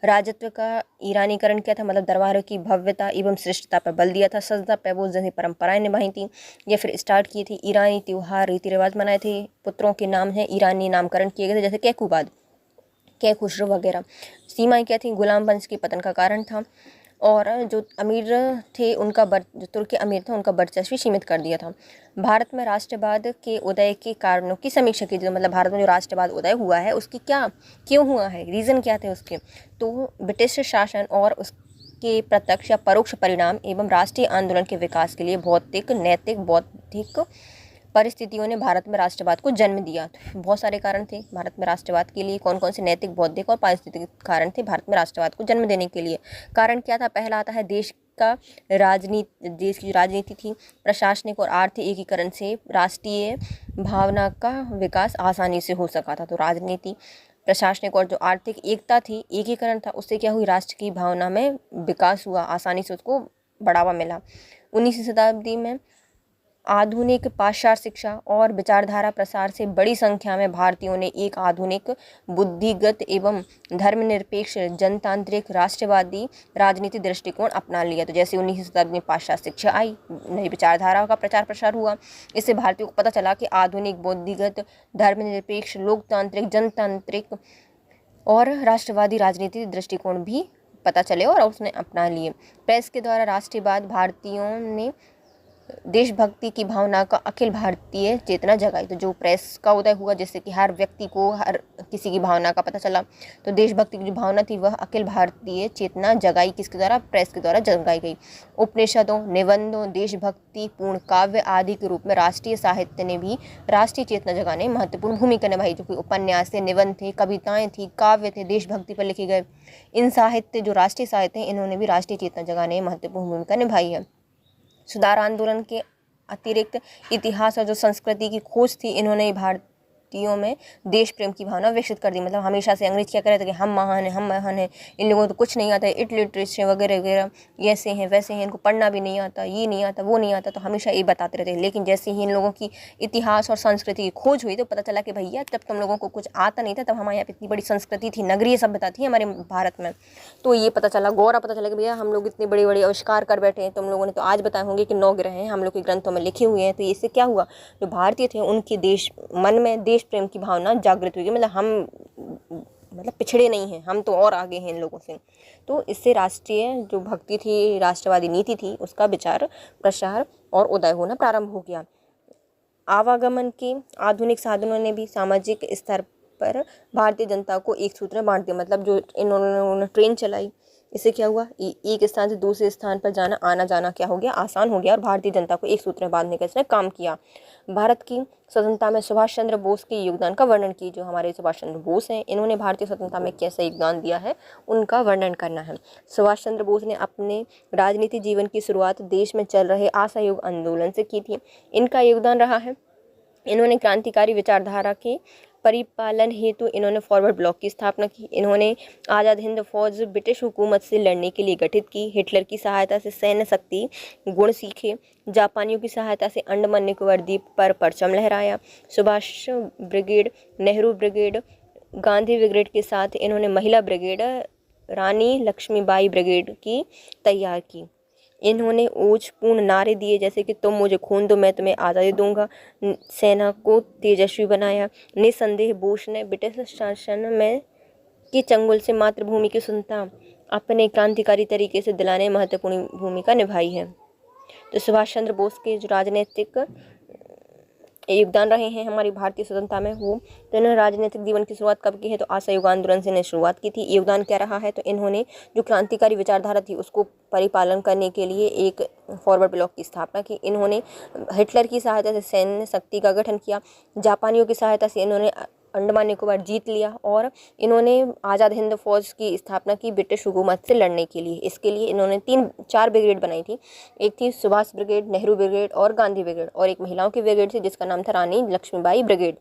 राजत्व का ईरानीकरण किया था, मतलब दरबारों की भव्यता एवं श्रेष्ठता पर बल दिया था। सजदा पैबोस जैसी परंपराएं निभाई थी या फिर स्टार्ट की थी। ईरानी त्योहार रीति रिवाज मनाए थे। पुत्रों के नाम है ईरानी नामकरण किए गए थे, जैसे कैकुबाद, कै खुसरो वगैरह। सीमाएं क्या थी? गुलाम वंश के पतन का कारण था। और जो अमीर थे उनका जो तुर्की अमीर थे उनका वर्चस्व सीमित कर दिया था। भारत में राष्ट्रवाद के उदय के कारणों की समीक्षा की, मतलब भारत में जो राष्ट्रवाद उदय हुआ है उसकी क्यों हुआ है, रीज़न क्या थे उसके। तो ब्रिटिश शासन और उसके प्रत्यक्ष या परोक्ष परिणाम एवं राष्ट्रीय आंदोलन के विकास के लिए भौतिक, नैतिक, बौद्धिक परिस्थितियों ने भारत में राष्ट्रवाद को जन्म दिया। बहुत सारे कारण थे भारत में राष्ट्रवाद के लिए। कौन कौन से नैतिक, बौद्धिक और पारिस्थितिक कारण थे भारत में राष्ट्रवाद को जन्म देने के लिए। कारण क्या था, पहला आता है देश की जो राजनीति थी, प्रशासनिक और आर्थिक एकीकरण से राष्ट्रीय भावना का विकास आसानी से हो सका था। तो राजनीति, प्रशासनिक और जो आर्थिक एकता थी, एकीकरण था, उससे क्या हुई, राष्ट्र की भावना में विकास हुआ, आसानी से उसको बढ़ावा मिला। 19वीं शताब्दी में आधुनिक पाश्चात्य शिक्षा और विचारधारा प्रसार से बड़ी संख्या में भारतीयों ने एक आधुनिक, बुद्धिगत एवं धर्मनिरपेक्ष, जनतांत्रिक, राष्ट्रवादी राजनीति दृष्टिकोण अपना लिया। तो जैसे 19वीं शताब्दी में पाश्चात्य शिक्षा आई, नई विचारधारा का प्रचार प्रसार हुआ, इससे भारतीयों को पता चला कि आधुनिक, बुद्धिगत, धर्मनिरपेक्ष, लोकतांत्रिक, जनतांत्रिक और राष्ट्रवादी राजनीति दृष्टिकोण भी पता चले और उसने अपना लिए। प्रेस के द्वारा राष्ट्रवाद भारतीयों ने देशभक्ति की भावना का अखिल भारतीय चेतना जगाई। तो जो प्रेस का उदय हुआ, जिससे कि हर व्यक्ति को, हर किसी की भावना का पता चला, तो देशभक्ति की जो भावना थी वह अखिल भारतीय चेतना जगाई, किसके द्वारा, प्रेस के द्वारा जगाई गई। उपनिषदों, निबंधों, देशभक्ति पूर्ण काव्य आदि के रूप में राष्ट्रीय साहित्य ने भी राष्ट्रीय चेतना जगाने में महत्वपूर्ण भूमिका निभाई। जो कि उपन्यास थे, निबंध थे, कविताएं थी, काव्य थे, देशभक्ति पर लिखे गए, इन साहित्य, जो राष्ट्रीय साहित्य हैं, इन्होंने भी राष्ट्रीय चेतना जगाने में महत्वपूर्ण भूमिका निभाई है। सुधार आंदोलन के अतिरिक्त इतिहास और जो संस्कृति की खोज थी, इन्होंने भारतीयों में देश प्रेम की भावना विकसित कर दी। मतलब हमेशा से अंग्रेज क्या कर रहे थे कि हम महान हैं, हम महान हैं, इन लोगों को तो कुछ नहीं आता है, इटलिटरेसी वगैरह वगैरह, ऐसे हैं वैसे हैं, इनको पढ़ना भी नहीं आता, ये नहीं आता, वो नहीं आता, तो हमेशा ये बताते रहते हैं। लेकिन जैसे ही इन लोगों की इतिहास और संस्कृति की खोज हुई तो पता चला कि भैया जब तुम लोगों को कुछ आता नहीं था तब हमारे यहाँ पे इतनी बड़ी संस्कृति थी, नगरीय सभ्यता थी हमारे भारत में। तो ये पता चला, गौरा पता चला कि भैया हम लोग इतने बड़े बड़े आविष्कार कर बैठे हैं। तुम लोगों ने तो आज बताए होंगे कि 9 ग्रह हैं, हम लोग के ग्रंथों में लिखे हुए हैं। तो इससे क्या हुआ, जो भारतीय थे उनके मन में देश प्रेम की भावना जागृत हुई। मतलब हम पिछड़े नहीं हैं, हम तो और आगे हैं इन लोगों से। तो इससे राष्ट्रीय जो भक्ति थी, राष्ट्रवादी नीति थी, उसका विचार प्रसार और उदय होना प्रारंभ हो गया। आवागमन के आधुनिक साधनों ने भी सामाजिक स्तर पर भारतीय जनता को एक सूत्र में बांट दिया। मतलब जो इन्होंने ट्रेन चलाई, इससे क्या हुआ, एक स्थान से दूसरे स्थान पर जाना आना जाना क्या हो गया, आसान हो गया, और भारतीय जनता को एक सूत्र में बांधने का इसने काम किया। भारत की स्वतंत्रता में सुभाष चंद्र बोस के योगदान का वर्णन की। जो हमारे सुभाष चंद्र बोस हैं, इन्होंने भारतीय स्वतंत्रता में कैसा योगदान दिया है, उनका वर्णन करना है। सुभाष चंद्र बोस ने अपने राजनीतिक जीवन की शुरुआत देश में चल रहे असहयोग आंदोलन से की थी। इनका योगदान रहा है, इन्होंने क्रांतिकारी विचारधारा के परिपालन हेतु इन्होंने फॉरवर्ड ब्लॉक की स्थापना की। इन्होंने आज़ाद हिंद फौज ब्रिटिश हुकूमत से लड़ने के लिए गठित की। हिटलर की सहायता से सैन्य शक्ति गुण सीखे। जापानियों की सहायता से अंडमान निकोबार द्वीप पर परचम लहराया। Subhash brigade, Nehru brigade, Gandhi brigade के साथ इन्होंने महिला ब्रिगेड, रानी लक्ष्मीबाई ब्रिगेड की तैयार की। इन्होंने ओजपूर्ण नारे दिए, जैसे कि तुम मुझे खून दो मैं तुम्हें आज़ादी दूंगा। सेना को तेजस्वी बनाया। निसंदेह बोस ने ब्रिटिश शासन में की चंगुल से मातृभूमि की सुंदरता अपने क्रांतिकारी तरीके से दिलाने में महत्वपूर्ण भूमिका निभाई है। तो सुभाष चंद्र बोस के जो राजनीतिक योगदान रहे हैं हमारी भारतीय स्वतंत्रता में, वो तो इन्होंने राजनीतिक जीवन की शुरुआत कब की है, तो असहयोग आंदोलन से इन्हें शुरुआत की थी। योगदान क्या रहा है, तो इन्होंने जो क्रांतिकारी विचारधारा थी उसको परिपालन करने के लिए एक फॉरवर्ड ब्लॉक की स्थापना की। इन्होंने हिटलर की सहायता से सैन्य शक्ति का गठन किया। जापानियों की सहायता से इन्होंने अंडमान निकोबार जीत लिया, और इन्होंने आज़ाद हिंद फौज की स्थापना की ब्रिटिश हुकूमत से लड़ने के लिए। इसके लिए इन्होंने 3-4 ब्रिगेड बनाई थी। एक थी सुभाष ब्रिगेड, नेहरू ब्रिगेड और गांधी ब्रिगेड, और एक महिलाओं की ब्रिगेड थी जिसका नाम था रानी लक्ष्मीबाई ब्रिगेड।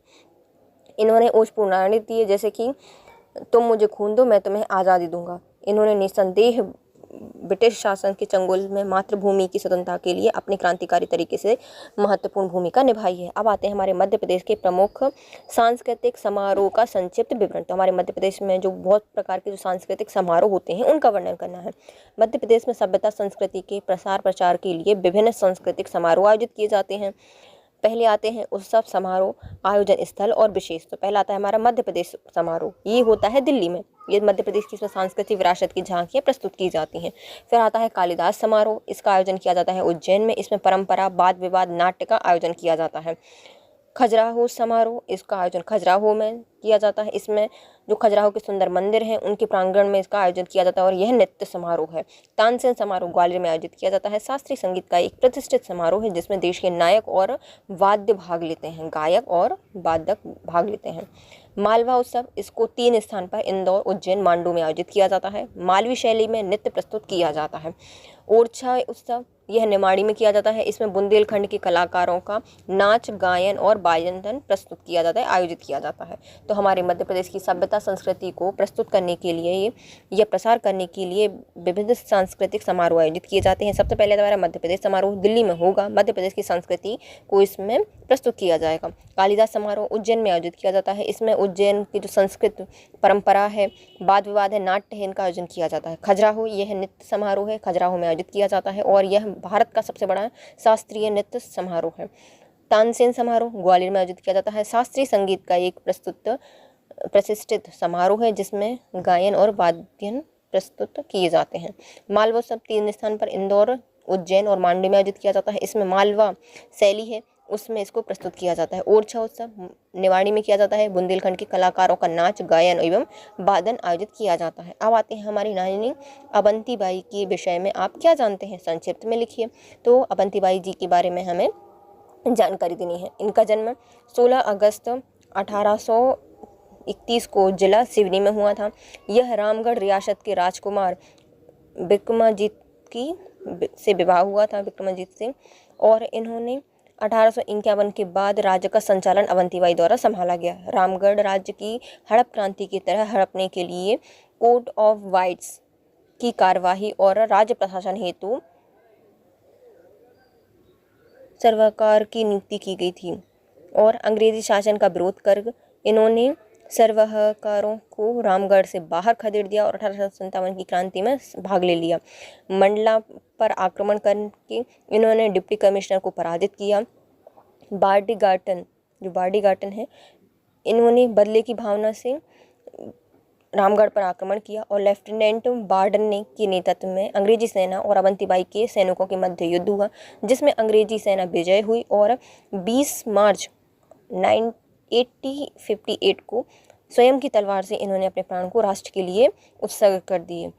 इन्होंने ओजपूर्ण नारे दिए, जैसे कि तुम मुझे खून दो मैं तुम्हें आज़ादी दूंगा। इन्होंने निसंदेह ब्रिटिश शासन के चंगुल में मातृभूमि की स्वतंत्रता के लिए अपने क्रांतिकारी तरीके से महत्वपूर्ण भूमिका निभाई है। अब आते हैं हमारे मध्य प्रदेश के प्रमुख सांस्कृतिक समारोह का संक्षिप्त विवरण। तो हमारे मध्य प्रदेश में जो बहुत प्रकार के जो सांस्कृतिक समारोह होते हैं उनका वर्णन करना है। मध्य प्रदेश में सभ्यता संस्कृति के प्रसार प्रचार के लिए विभिन्न सांस्कृतिक समारोह आयोजित किए जाते हैं। पहले आते हैं उत्सव, समारोह, आयोजन स्थल और विशेष। तो पहला आता है हमारा मध्य प्रदेश समारोह, ये होता है दिल्ली में। ये मध्य प्रदेश की इसमें सांस्कृतिक विरासत की झांकियाँ प्रस्तुत की जाती हैं। फिर आता है कालिदास समारोह, इसका आयोजन किया जाता है उज्जैन में। इसमें परंपरा, वाद विवाद, नाट्य का आयोजन किया जाता है। खजुराहो समारोह, इसका आयोजन खजुराहो में किया जाता है। इसमें जो खजुराहो के सुंदर मंदिर हैं उनके प्रांगण में इसका आयोजन किया जाता है और यह नृत्य समारोह है। तानसेन समारोह ग्वालियर में आयोजित किया जाता है। शास्त्रीय संगीत का एक प्रतिष्ठित समारोह है जिसमें देश के नायक और वाद्य भाग लेते हैं, गायक और वादक भाग लेते हैं। मालवा उत्सव, इसको 3 स्थान पर इंदौर, उज्जैन, मांडू में आयोजित किया जाता है। मालवी शैली में नृत्य प्रस्तुत किया जाता है। ओरछा उत्सव, यह निमाड़ी में किया जाता है। इसमें बुंदेलखंड के कलाकारों का नाच, गायन और वादन प्रस्तुत किया जाता है, आयोजित किया जाता है। तो हमारे मध्य प्रदेश की सभ्यता संस्कृति को प्रस्तुत करने के लिए या प्रसार करने के लिए विविध सांस्कृतिक समारोह आयोजित किए जाते हैं। सबसे पहले हमारा मध्य प्रदेश समारोह दिल्ली में होगा, मध्य प्रदेश की संस्कृति को इसमें प्रस्तुत किया जाएगा। कालिदास समारोह उज्जैन में आयोजित किया जाता है। इसमें उज्जैन की जो संस्कृत परंपरा है, वाद विवाद है, नाट्य है, इनका आयोजन किया जाता है। खजुराहो, यह नृत्य समारोह है, खजुराहो में आयोजित किया जाता है और यह भारत का सबसे बड़ा शास्त्रीय नृत्य समारोह है। तानसेन समारोह ग्वालियर में आयोजित किया जाता है। शास्त्रीय संगीत का एक प्रतिष्ठित समारोह है जिसमें गायन और वाद्यन प्रस्तुत किए जाते हैं। मालवा उत्सव 3 स्थान पर इंदौर, उज्जैन और मांडू में आयोजित किया जाता है। इसमें मालवा शैली है उसमें इसको प्रस्तुत किया जाता है। ओरछा उत्सव निवाड़ी में किया जाता है। बुंदेलखंड के कलाकारों का नाच, गायन एवं वादन आयोजित किया जाता है। अब आते हैं हमारी रानी अवंतीबाई के विषय में आप क्या जानते हैं, संक्षिप्त में लिखिए। तो अवंतीबाई जी के बारे में हमें जानकारी देनी है। इनका जन्म 16 अगस्त 1831 को जिला सिवनी में हुआ था। यह रामगढ़ रियासत के राजकुमार विक्रमाजीत से विवाह हुआ था, विक्रमाजीत से, और इन्होंने 1851 के बाद राज्य का संचालन अवंतीबाई द्वारा संभाला गया। रामगढ़ राज्य की हड़प क्रांति की तरह हड़पने के लिए कोड ऑफ वाइट्स की कार्यवाही और राज्य प्रशासन हेतु सर्वकार की नियुक्ति की गई थी और अंग्रेजी शासन का विरोध कर इन्होंने सर्वहाकारों को रामगढ़ से बाहर खदेड़ दिया और 1857 की क्रांति में भाग ले लिया। मंडला पर आक्रमण करके इन्होंने डिप्टी कमिश्नर को पराजित किया। बार्डी-गार्टन है, इन्होंने बदले की भावना से रामगढ़ पर आक्रमण किया और लेफ्टिनेंट बार्डन के नेतृत्व में अंग्रेजी सेना और अवंतीबाई के सैनिकों के मध्य युद्ध हुआ जिसमें अंग्रेजी सेना विजय हुई और 20 मार्च 1858 को स्वयं की तलवार से इन्होंने अपने प्राण को राष्ट्र के लिए उत्सर्ग कर दिए।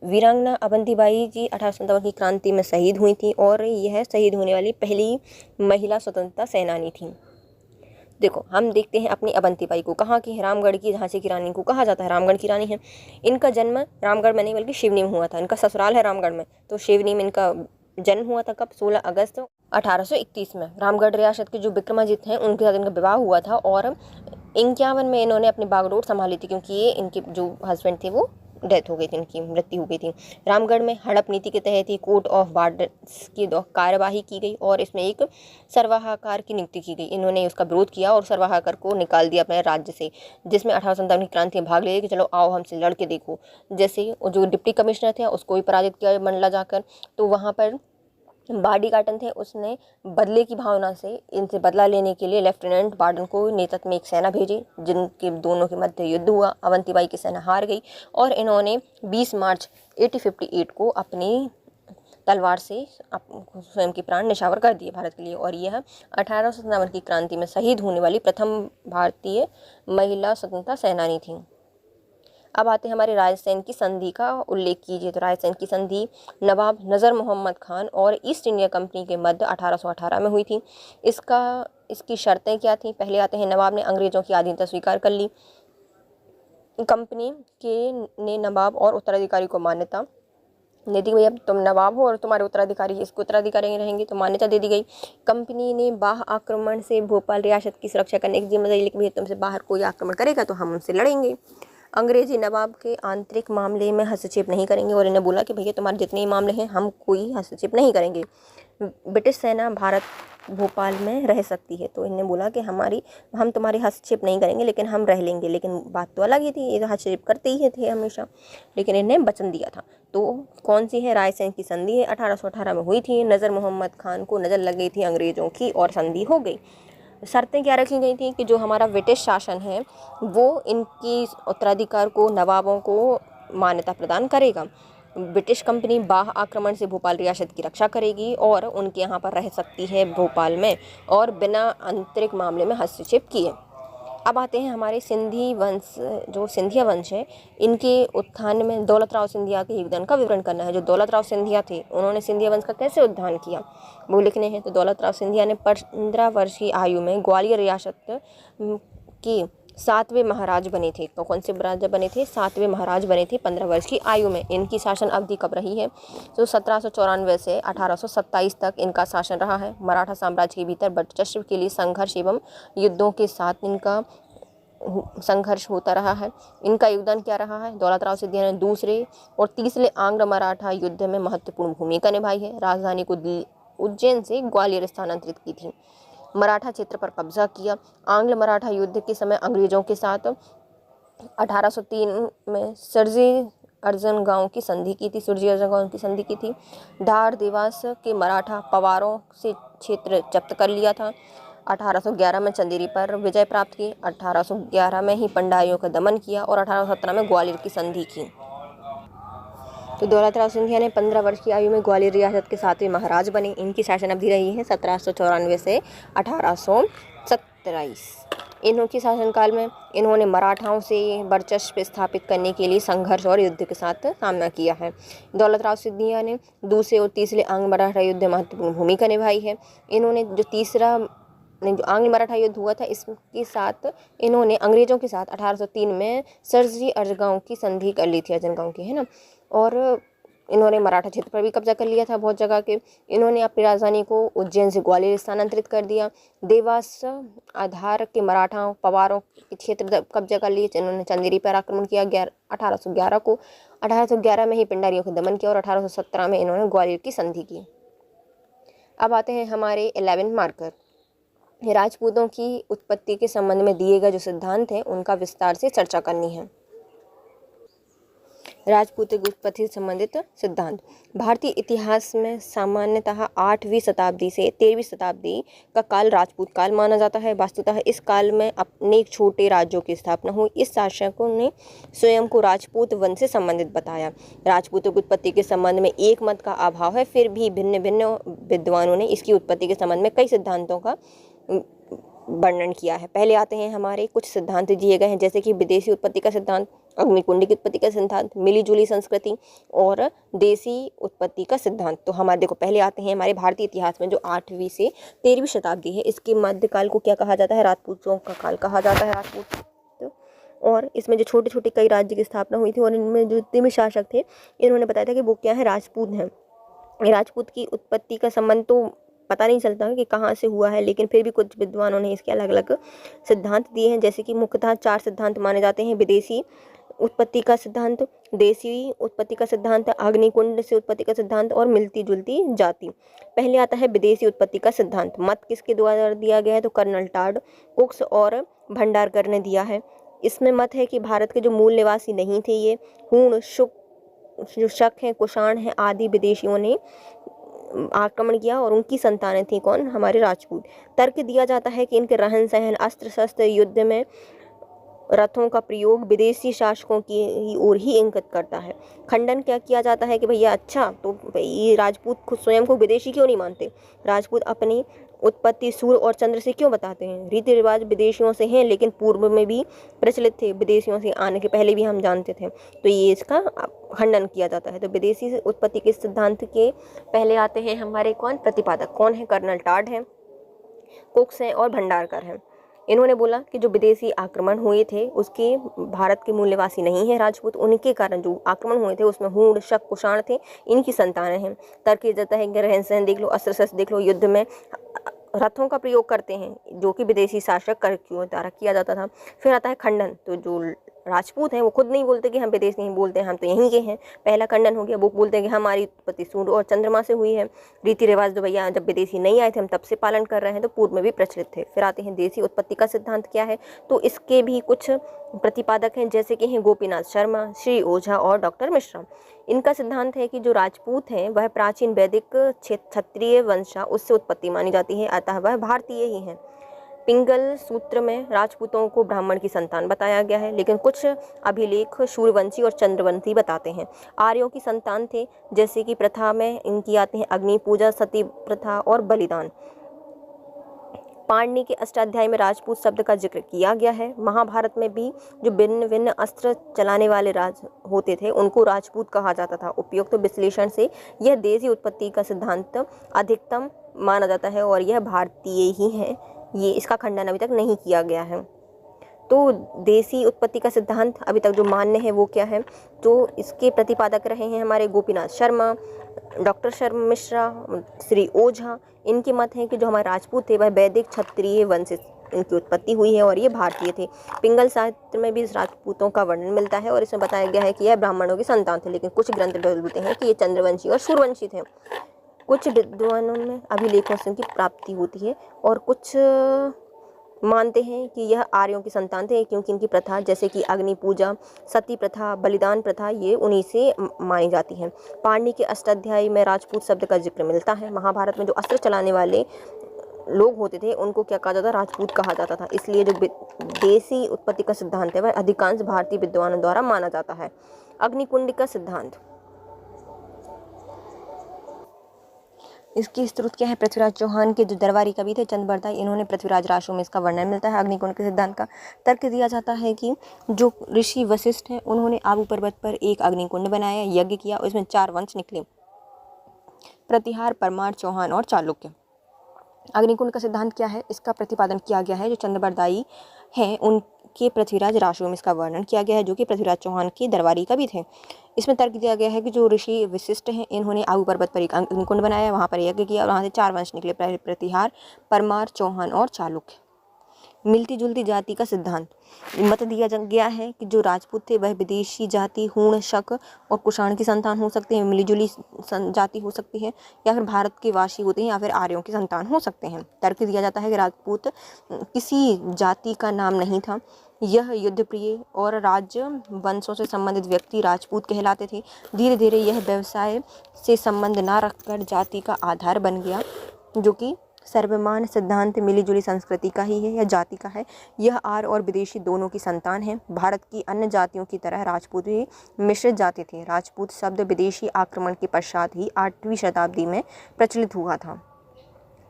वीरांगना अवंतीबाई जी 1857 की क्रांति में शहीद हुई थी और यह शहीद होने वाली पहली महिला स्वतंत्रता सेनानी थी। देखो हम देखते हैं अपनी अवंतीबाई को, कहाँ की है, रामगढ़ की, झांसी की रानी को कहा जाता है रामगढ़ की रानी है। इनका जन्म रामगढ़ में नहीं बल्कि सिवनी में हुआ था। इनका ससुराल है रामगढ़ में, तो सिवनी में इनका जन्म हुआ था। कब? 16 अगस्त 1831 में। रामगढ़ रियासत के जो विक्रमाजीत हैं उनके साथ इनका विवाह हुआ था और 51 में इन्होंने अपनी बागडोर संभाली थी क्योंकि ये इनके जो हस्बैंड थे वो डेथ हो गई थी, इनकी मृत्यु हो गई थी। रामगढ़ में हड़प नीति के तहत ही कोर्ट ऑफ वार्ड्स की कार्यवाही की गई और इसमें एक सर्वहाकार की नियुक्ति की गई। इन्होंने उसका विरोध किया और सर्वहाकार को निकाल दिया अपने राज्य से, जिसमें 1857 की क्रांति में भाग ले कि चलो आओ हमसे लड़ के देखो। जैसे जो डिप्टी कमिश्नर थे उसको भी पराजित किया मंडला जाकर, तो वहाँ पर बार्डी-गार्टन थे, उसने बदले की भावना से इनसे बदला लेने के लिए लेफ्टिनेंट बार्डन को नेतृत्व में एक सेना भेजी जिनके दोनों के मध्य युद्ध हुआ। अवंतीबाई की सेना हार गई और इन्होंने 20 मार्च 1858 को अपनी तलवार से स्वयं के प्राण निछावर कर दिए भारत के लिए और यह 1857 की क्रांति में शहीद होने वाली प्रथम भारतीय महिला स्वतंत्रता सेनानी थी। अब आते हैं हमारे रायसेन की संधि का उल्लेख कीजिए। तो रायसेन की संधि नवाब नज़र मोहम्मद खान और ईस्ट इंडिया कंपनी के मध्य 1818 में हुई थी। इसकी शर्तें क्या थी? पहले आते हैं नवाब ने अंग्रेजों की अधीनता स्वीकार कर ली। कंपनी ने नवाब और उत्तराधिकारी को मान्यता दे दी गई, अब तुम नवाब हो और तुम्हारे उत्तराधिकारी इसको उत्तराधिकारी रहेंगे, तो मान्यता दे दी गई। कंपनी ने बाह्य आक्रमण से भोपाल रियासत की सुरक्षा करने की जिम्मेदारी ली कि भैया तुमसे बाहर कोई आक्रमण करेगा तो हम उनसे लड़ेंगे। अंग्रेजी नवाब के आंतरिक मामले में हस्तक्षेप नहीं करेंगे और इन्हें बोला कि भैया तुम्हारे जितने मामले हैं हम कोई हस्तक्षेप नहीं करेंगे। ब्रिटिश सेना भारत भोपाल में रह सकती है। तो इन्होंने बोला कि हम तुम्हारी हस्तक्षेप नहीं करेंगे, लेकिन हम रह लेंगे। लेकिन बात तो अलग ही थी, ये हस्तक्षेप करते ही थे हमेशा, लेकिन इन्हें वचन दिया था। तो कौन सी है? रायसेन की संधि है, 1818 में हुई थी। नज़र मोहम्मद खान को नज़र लग गई थी अंग्रेज़ों की और संधि हो गई। शर्तें क्या रखी गई थी कि जो हमारा ब्रिटिश शासन है वो इनकी उत्तराधिकार को, नवाबों को मान्यता प्रदान करेगा। ब्रिटिश कंपनी बाह्य आक्रमण से भोपाल रियासत की रक्षा करेगी और उनके यहाँ पर रह सकती है भोपाल में और बिना आंतरिक मामले में हस्तक्षेप किए। अब आते हैं हमारे सिंधी वंश, जो सिंधिया वंश है, इनके उत्थान में दौलत राव सिंधिया के योगदान का विवरण करना है। जो दौलत राव सिंधिया थे, उन्होंने सिंधिया वंश का कैसे उत्थान किया वो लिखने हैं। तो दौलत राव सिंधिया ने 15 वर्ष की आयु में ग्वालियर रियासत की 7वें महाराज बने थे। तो कौन से राजा बने थे? 7वें महाराज बने थे 15 वर्ष की आयु में। इनकी शासन अवधि कब रही है? तो 1794 से 1827 तक इनका शासन रहा है। मराठा साम्राज्य के भीतर वर्चस्व के लिए संघर्ष एवं युद्धों के साथ इनका संघर्ष होता रहा है। इनका योगदान क्या रहा है? दौलत राव सिंधिया ने दूसरे और तीसरे आंग्ल मराठा युद्ध में महत्वपूर्ण भूमिका निभाई है। राजधानी को उज्जैन से ग्वालियर स्थानांतरित की थी। मराठा क्षेत्र पर कब्जा किया। आंग्ल मराठा युद्ध के समय अंग्रेजों के साथ 1803 में सुरजी अर्जन गांव की संधि की थी। सुरजी अर्जन गांव की संधि की थी। धार देवास के मराठा पवारों से क्षेत्र जब्त कर लिया था। 1811 में चंदेरी पर विजय प्राप्त की। 1811 में ही पंडारियों का दमन किया और 1817 में ग्वालियर की संधि की। तो दौलत राव सिंधिया ने 15 वर्ष की आयु में ग्वालियर रियासत के 7वें महाराज बने। इनकी शासन अवधि रही है 1794 से 1827। इनके शासनकाल में इन्होंने मराठाओं से वर्चस्व स्थापित करने के लिए संघर्ष और युद्ध के साथ सामना किया है। दौलत राव सिंधिया ने दूसरे और तीसरे आंग्ल मराठा युद्ध में महत्वपूर्ण भूमिका निभाई है। इन्होंने जो आंग्ल मराठा युद्ध हुआ था, इसके साथ इन्होंने अंग्रेजों के साथ 1803 में सुरजी अर्जगांव की संधि कर ली थी, अर्जनगांव की, है ना। और इन्होंने मराठा क्षेत्र पर भी कब्जा कर लिया था बहुत जगह के। इन्होंने अपनी राजधानी को उज्जैन से ग्वालियर स्थानांतरित कर दिया। देवास आधार के मराठाओं पवारों के क्षेत्र कब्जा कर लिए। इन्होंने चंदेरी पर आक्रमण किया 1811 को। 1811 में ही पिंडारियों का दमन किया और 1817 में इन्होंने ग्वालियर की संधि की। अब आते हैं हमारे 11 मार्कर। राजपूतों की उत्पत्ति के संबंध में दिए गए जो सिद्धांत हैं उनका विस्तार से चर्चा करनी है। राजपूतों की उत्पत्ति से संबंधित सिद्धांत। भारतीय इतिहास में सामान्यतः 8वीं शताब्दी से 13वीं शताब्दी का काल राजपूत काल माना जाता है। वास्तुतः इस काल में अनेक छोटे राज्यों की स्थापना हुई। इस शासकों ने स्वयं को राजपूत वंश से संबंधित बताया। राजपूतों की उत्पत्ति के संबंध में एक मत का अभाव है, फिर भी भिन्न भिन्न विद्वानों ने इसकी उत्पत्ति के संबंध में कई सिद्धांतों का वर्णन किया है। पहले आते हैं हमारे कुछ सिद्धांत दिए गए हैं, जैसे कि विदेशी उत्पत्ति का सिद्धांत, अग्निकुंड की उत्पत्ति का सिद्धांत, मिलीजुली संस्कृति और देसी उत्पत्ति का सिद्धांत। तो हमारे देखो पहले आते हैं हमारे भारतीय इतिहास में जो 8वीं से 13वीं शताब्दी है, इसके मध्यकाल को क्या कहा जाता है? राजपूतों का काल कहा जाता है, राजपूत। और इसमें जो छोटे छोटे कई राज्य की स्थापना हुई थी और इनमें जो जितने भी शासक थे इन्होंने बताया था कि वो क्या है? राजपूत हैं। राजपूत की उत्पत्ति का संबंध तो पता नहीं चलता कि कहाँ से हुआ है, लेकिन फिर भी कुछ विद्वानों ने इसके अलग अलग सिद्धांत दिए हैं, जैसे कि मुख्यतः 4 सिद्धांत माने जाते हैं। विदेशी उत्पत्ति का सिद्धांत, देसी उत्पत्ति का सिद्धांत, अग्निकुंड से उत्पत्ति का सिद्धांत और मिलती जुलती जाति। पहले आता है विदेशी उत्पत्ति का सिद्धांत। मत किसके द्वारा दिया गया है? तो कर्नल टाड, कुक्स और भंडारकर ने दिया है। इसमें मत है कि भारत के जो मूल निवासी नहीं थे, ये हूण, जो शक हैं, कुषाण हैं आदि विदेशियों ने आक्रमण किया और उनकी संतानें थी कौन? हमारे राजपूत। तर्क दिया जाता है कि इनके रहन सहन, अस्त्र शस्त्र, युद्ध में रथों का प्रयोग विदेशी शासकों की ओर ही इंगित करता है। खंडन क्या किया जाता है कि भैया अच्छा तो ये राजपूत खुद स्वयं को विदेशी क्यों नहीं मानते? राजपूत अपनी उत्पत्ति सूर्य और चंद्र से क्यों बताते हैं? रीति रिवाज विदेशियों से हैं, लेकिन पूर्व में भी प्रचलित थे, विदेशियों से आने के पहले भी हम जानते थे। तो ये इसका खंडन किया जाता है। तो विदेशी उत्पत्ति के सिद्धांत के पहले आते हैं हमारे कौन? प्रतिपादक। कौन है? कर्नल टाड है, कुक्स हैं और भंडारकर हैं। इन्होंने बोला कि जो विदेशी आक्रमण हुए थे उसके भारत के मूल निवासी नहीं है राजपूत, उनके कारण जो आक्रमण हुए थे उसमें हूण, शक, कुषाण थे, इनकी संतानें हैं। तर्क किया जाता है कि रहन सहन देख लो, अस्त्र शस्त्र देख लो, युद्ध में रथों का प्रयोग करते हैं जो कि विदेशी शासक कर द्वारा किया जाता था। फिर आता है खंडन। तो जो राजपूत हैं वो खुद नहीं बोलते कि हम विदेश नहीं बोलते हैं, हम तो यहीं के हैं। पहला खंडन हो गया, वो बोलते हैं कि हमारी उत्पत्ति सूर्य और चंद्रमा से हुई है। रीति रिवाज तो भैया जब विदेशी नहीं आए थे हम तब से पालन कर रहे हैं, तो पूर्व में भी प्रचलित थे। फिर आते हैं देसी उत्पत्ति का सिद्धांत क्या है, तो इसके भी कुछ प्रतिपादक हैं, जैसे कि हैं गोपीनाथ शर्मा, श्री ओझा और डॉक्टर मिश्रा। इनका सिद्धांत है कि जो राजपूत हैं वह प्राचीन वैदिक क्षत्रिय वंशा उससे उत्पत्ति मानी जाती है, अतः वह भारतीय ही हैं। पिंगल सूत्र में राजपूतों को ब्राह्मण की संतान बताया गया है, लेकिन कुछ अभिलेख सूर्यवंशी और चंद्रवंशी बताते हैं आर्यों की संतान थे। जैसे कि प्रथा में इनकी आते हैं अग्नि पूजा, सती प्रथा और बलिदान। पाणिनि के अष्टाध्यायी में राजपूत शब्द का जिक्र किया गया है। महाभारत में भी जो भिन्न भिन्न अस्त्र चलाने वाले राज होते थे उनको राजपूत कहा जाता था। उपयुक्त विश्लेषण से यह देसी उत्पत्ति का सिद्धांत अधिकतम माना जाता है और यह भारतीय ही है, ये इसका खंडन अभी तक नहीं किया गया है। तो देसी उत्पत्ति का सिद्धांत अभी तक जो मान्य है वो क्या है, तो इसके प्रतिपादक रहे हैं हमारे गोपीनाथ शर्मा, डॉक्टर शर्मा मिश्रा, श्री ओझा। इनके मत हैं कि जो हमारे राजपूत थे वह वैदिक क्षत्रिय वंश से इनकी उत्पत्ति हुई है और ये भारतीय थे। पिंगल साहित्य में भी इस राजपूतों का वर्णन मिलता है और इसमें बताया गया है कि यह ब्राह्मणों की संतान थे, लेकिन कुछ ग्रंथ बोलते हैं कि ये चंद्रवंशी और सूर्यवंशी थे। कुछ विद्वानों में अभिलेखों से इनकी प्राप्ति होती है और कुछ मानते हैं कि यह आर्यों की संतान थे, क्योंकि इनकी प्रथा जैसे कि अग्नि पूजा, सती प्रथा, बलिदान प्रथा ये उन्हीं से मानी जाती हैं। पाणिनि के अष्टाध्यायी में राजपूत शब्द का जिक्र मिलता है। महाभारत में जो अस्त्र चलाने वाले लोग होते थे उनको क्या कहा जाता था, राजपूत कहा जाता था। इसलिए जो देसी उत्पत्ति का सिद्धांत है वह अधिकांश भारतीय विद्वानों द्वारा माना जाता है। अग्निकुंड का सिद्धांत, इसकी स्रोत क्या है, पृथ्वीराज चौहान के जो दरबारी कवि थे चंद्रबरदाई, इन्होंने पृथ्वीराज राशों में इसका वर्णन मिलता है। अग्निकुंड के सिद्धांत का तर्क दिया जाता है कि जो ऋषि वशिष्ठ हैं उन्होंने आबू पर्वत पर एक अग्निकुंड बनाया, यज्ञ किया, उसमें 4 वंश निकले, प्रतिहार, परमार, चौहान और चालुक्य। अग्निकुंड का सिद्धांत क्या है, इसका प्रतिपादन किया गया है जो चंद्रबरदाई हैं उनके पृथ्वीराज राशों में इसका वर्णन किया गया है, जो कि पृथ्वीराज चौहान के दरबारी कवि थे। इसमें तर्क दिया गया है कि जो ऋषि वशिष्ठ हैं इन्होंने आबू पर्वत पर एक अग्निकुंड बनाया, वहाँ पर यज्ञ किया और वहाँ से 4 वंश निकले, प्रतिहार, परमार, चौहान और चालुक्य। मिलती जुलती जाति का सिद्धांत, मत दिया गया है कि जो राजपूत थे वह विदेशी जाति हूण, शक और कुषाण की संतान हो सकते हैं, मिली जुली जाति हो सकती है, या फिर भारत के वासी होते हैं, या फिर आर्यों की संतान हो सकते हैं। तर्क दिया जाता है कि राजपूत किसी जाति का नाम नहीं था, यह युद्धप्रिय और राज्य वंशों से संबंधित व्यक्ति राजपूत कहलाते थे। धीरे धीरे यह व्यवसाय से संबंध न रखकर जाति का आधार बन गया, जो कि सर्वमान सिद्धांत मिलीजुली संस्कृति का ही है या जाति का है। यह आर्य और विदेशी दोनों की संतान है। भारत की अन्य जातियों की तरह राजपूत भी मिश्रित जाति थे। राजपूत शब्द विदेशी आक्रमण के पश्चात ही 8वीं शताब्दी में प्रचलित हुआ था।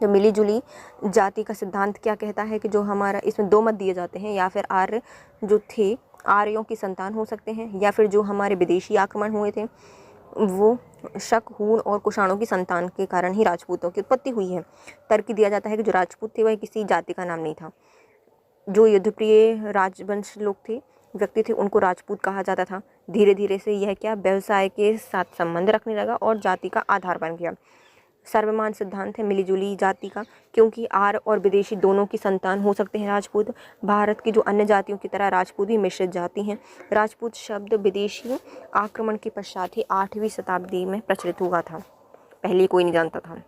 जो मिलीजुली जाति का सिद्धांत क्या कहता है कि जो हमारा, इसमें 2 मत दिए जाते हैं, या फिर आर्य जो थे आर्यों की संतान हो सकते हैं, या फिर जो हमारे विदेशी आक्रमण हुए थे वो शक, हूण और कुषाणों की संतान के कारण ही राजपूतों की उत्पत्ति हुई है। तर्क दिया जाता है कि जो राजपूत थे वह किसी जाति का नाम नहीं था। जो युद्धप्रिय राजवंश लोग थे, व्यक्ति थे, उनको राजपूत कहा जाता था। धीरे धीरे से यह क्या व्यवसाय के साथ संबंध रखने लगा और जाति का आधार बन गया। सर्वमान सिद्धांत है मिलीजुली जाति का, क्योंकि आर्य और विदेशी दोनों की संतान हो सकते हैं राजपूत। भारत की जो अन्य जातियों की तरह राजपूत भी मिश्रित जाति हैं। राजपूत शब्द विदेशी आक्रमण के पश्चात ही 8वीं शताब्दी में प्रचलित हुआ था, पहले कोई नहीं जानता था।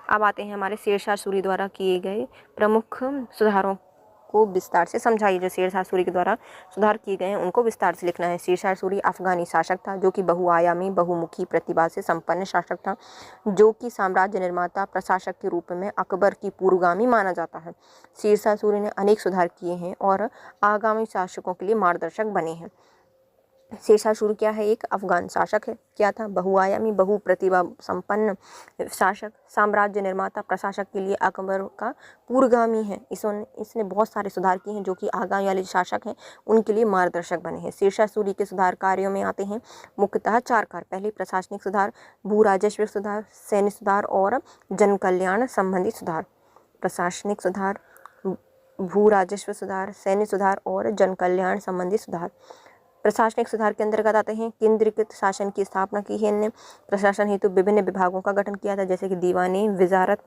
अब आते हैं हमारे शेरशाह सूरी द्वारा किए गए प्रमुख सुधारों को विस्तार से समझाइए। जो शेरशाह सूरी के द्वारा सुधार किए गए हैं उनको विस्तार से लिखना है। शेरशाह सूरी अफगानी शासक था जो कि बहुआयामी बहुमुखी प्रतिभा से संपन्न शासक था, जो कि साम्राज्य निर्माता प्रशासक के रूप में अकबर की पूर्वगामी माना जाता है। शेरशाह सूरी ने अनेक सुधार किए हैं और आगामी शासकों के लिए मार्गदर्शक बने हैं। शेरशाह सूरी क्या है, एक अफगान शासक है। क्या था, बहुआयामी बहु प्रतिभा संपन्न शासक, साम्राज्य निर्माता प्रशासक के लिए अकबर का पूर्वगामी है। इसने बहुत सारे सुधार किए हैं जो कि आगामी वाले शासक हैं उनके लिए मार्गदर्शक बने हैं। शेरशाह सूरी के सुधार कार्यों में आते हैं मुख्यतः 4 कार्य। पहले प्रशासनिक सुधार, भू राजस्व सुधार, सैन्य सुधार और जन कल्याण संबंधी सुधार। प्रशासनिक सुधार, भू राजस्व सुधार, सैन्य सुधार और जन कल्याण संबंधी सुधार। प्रशासनिक सुधार के अंतर्गत आते हैं केंद्रीकृत शासन की स्थापना की है इनने। प्रशासन हेतु विभिन्न विभागों का गठन किया था, जैसे कि दीवानी वजारत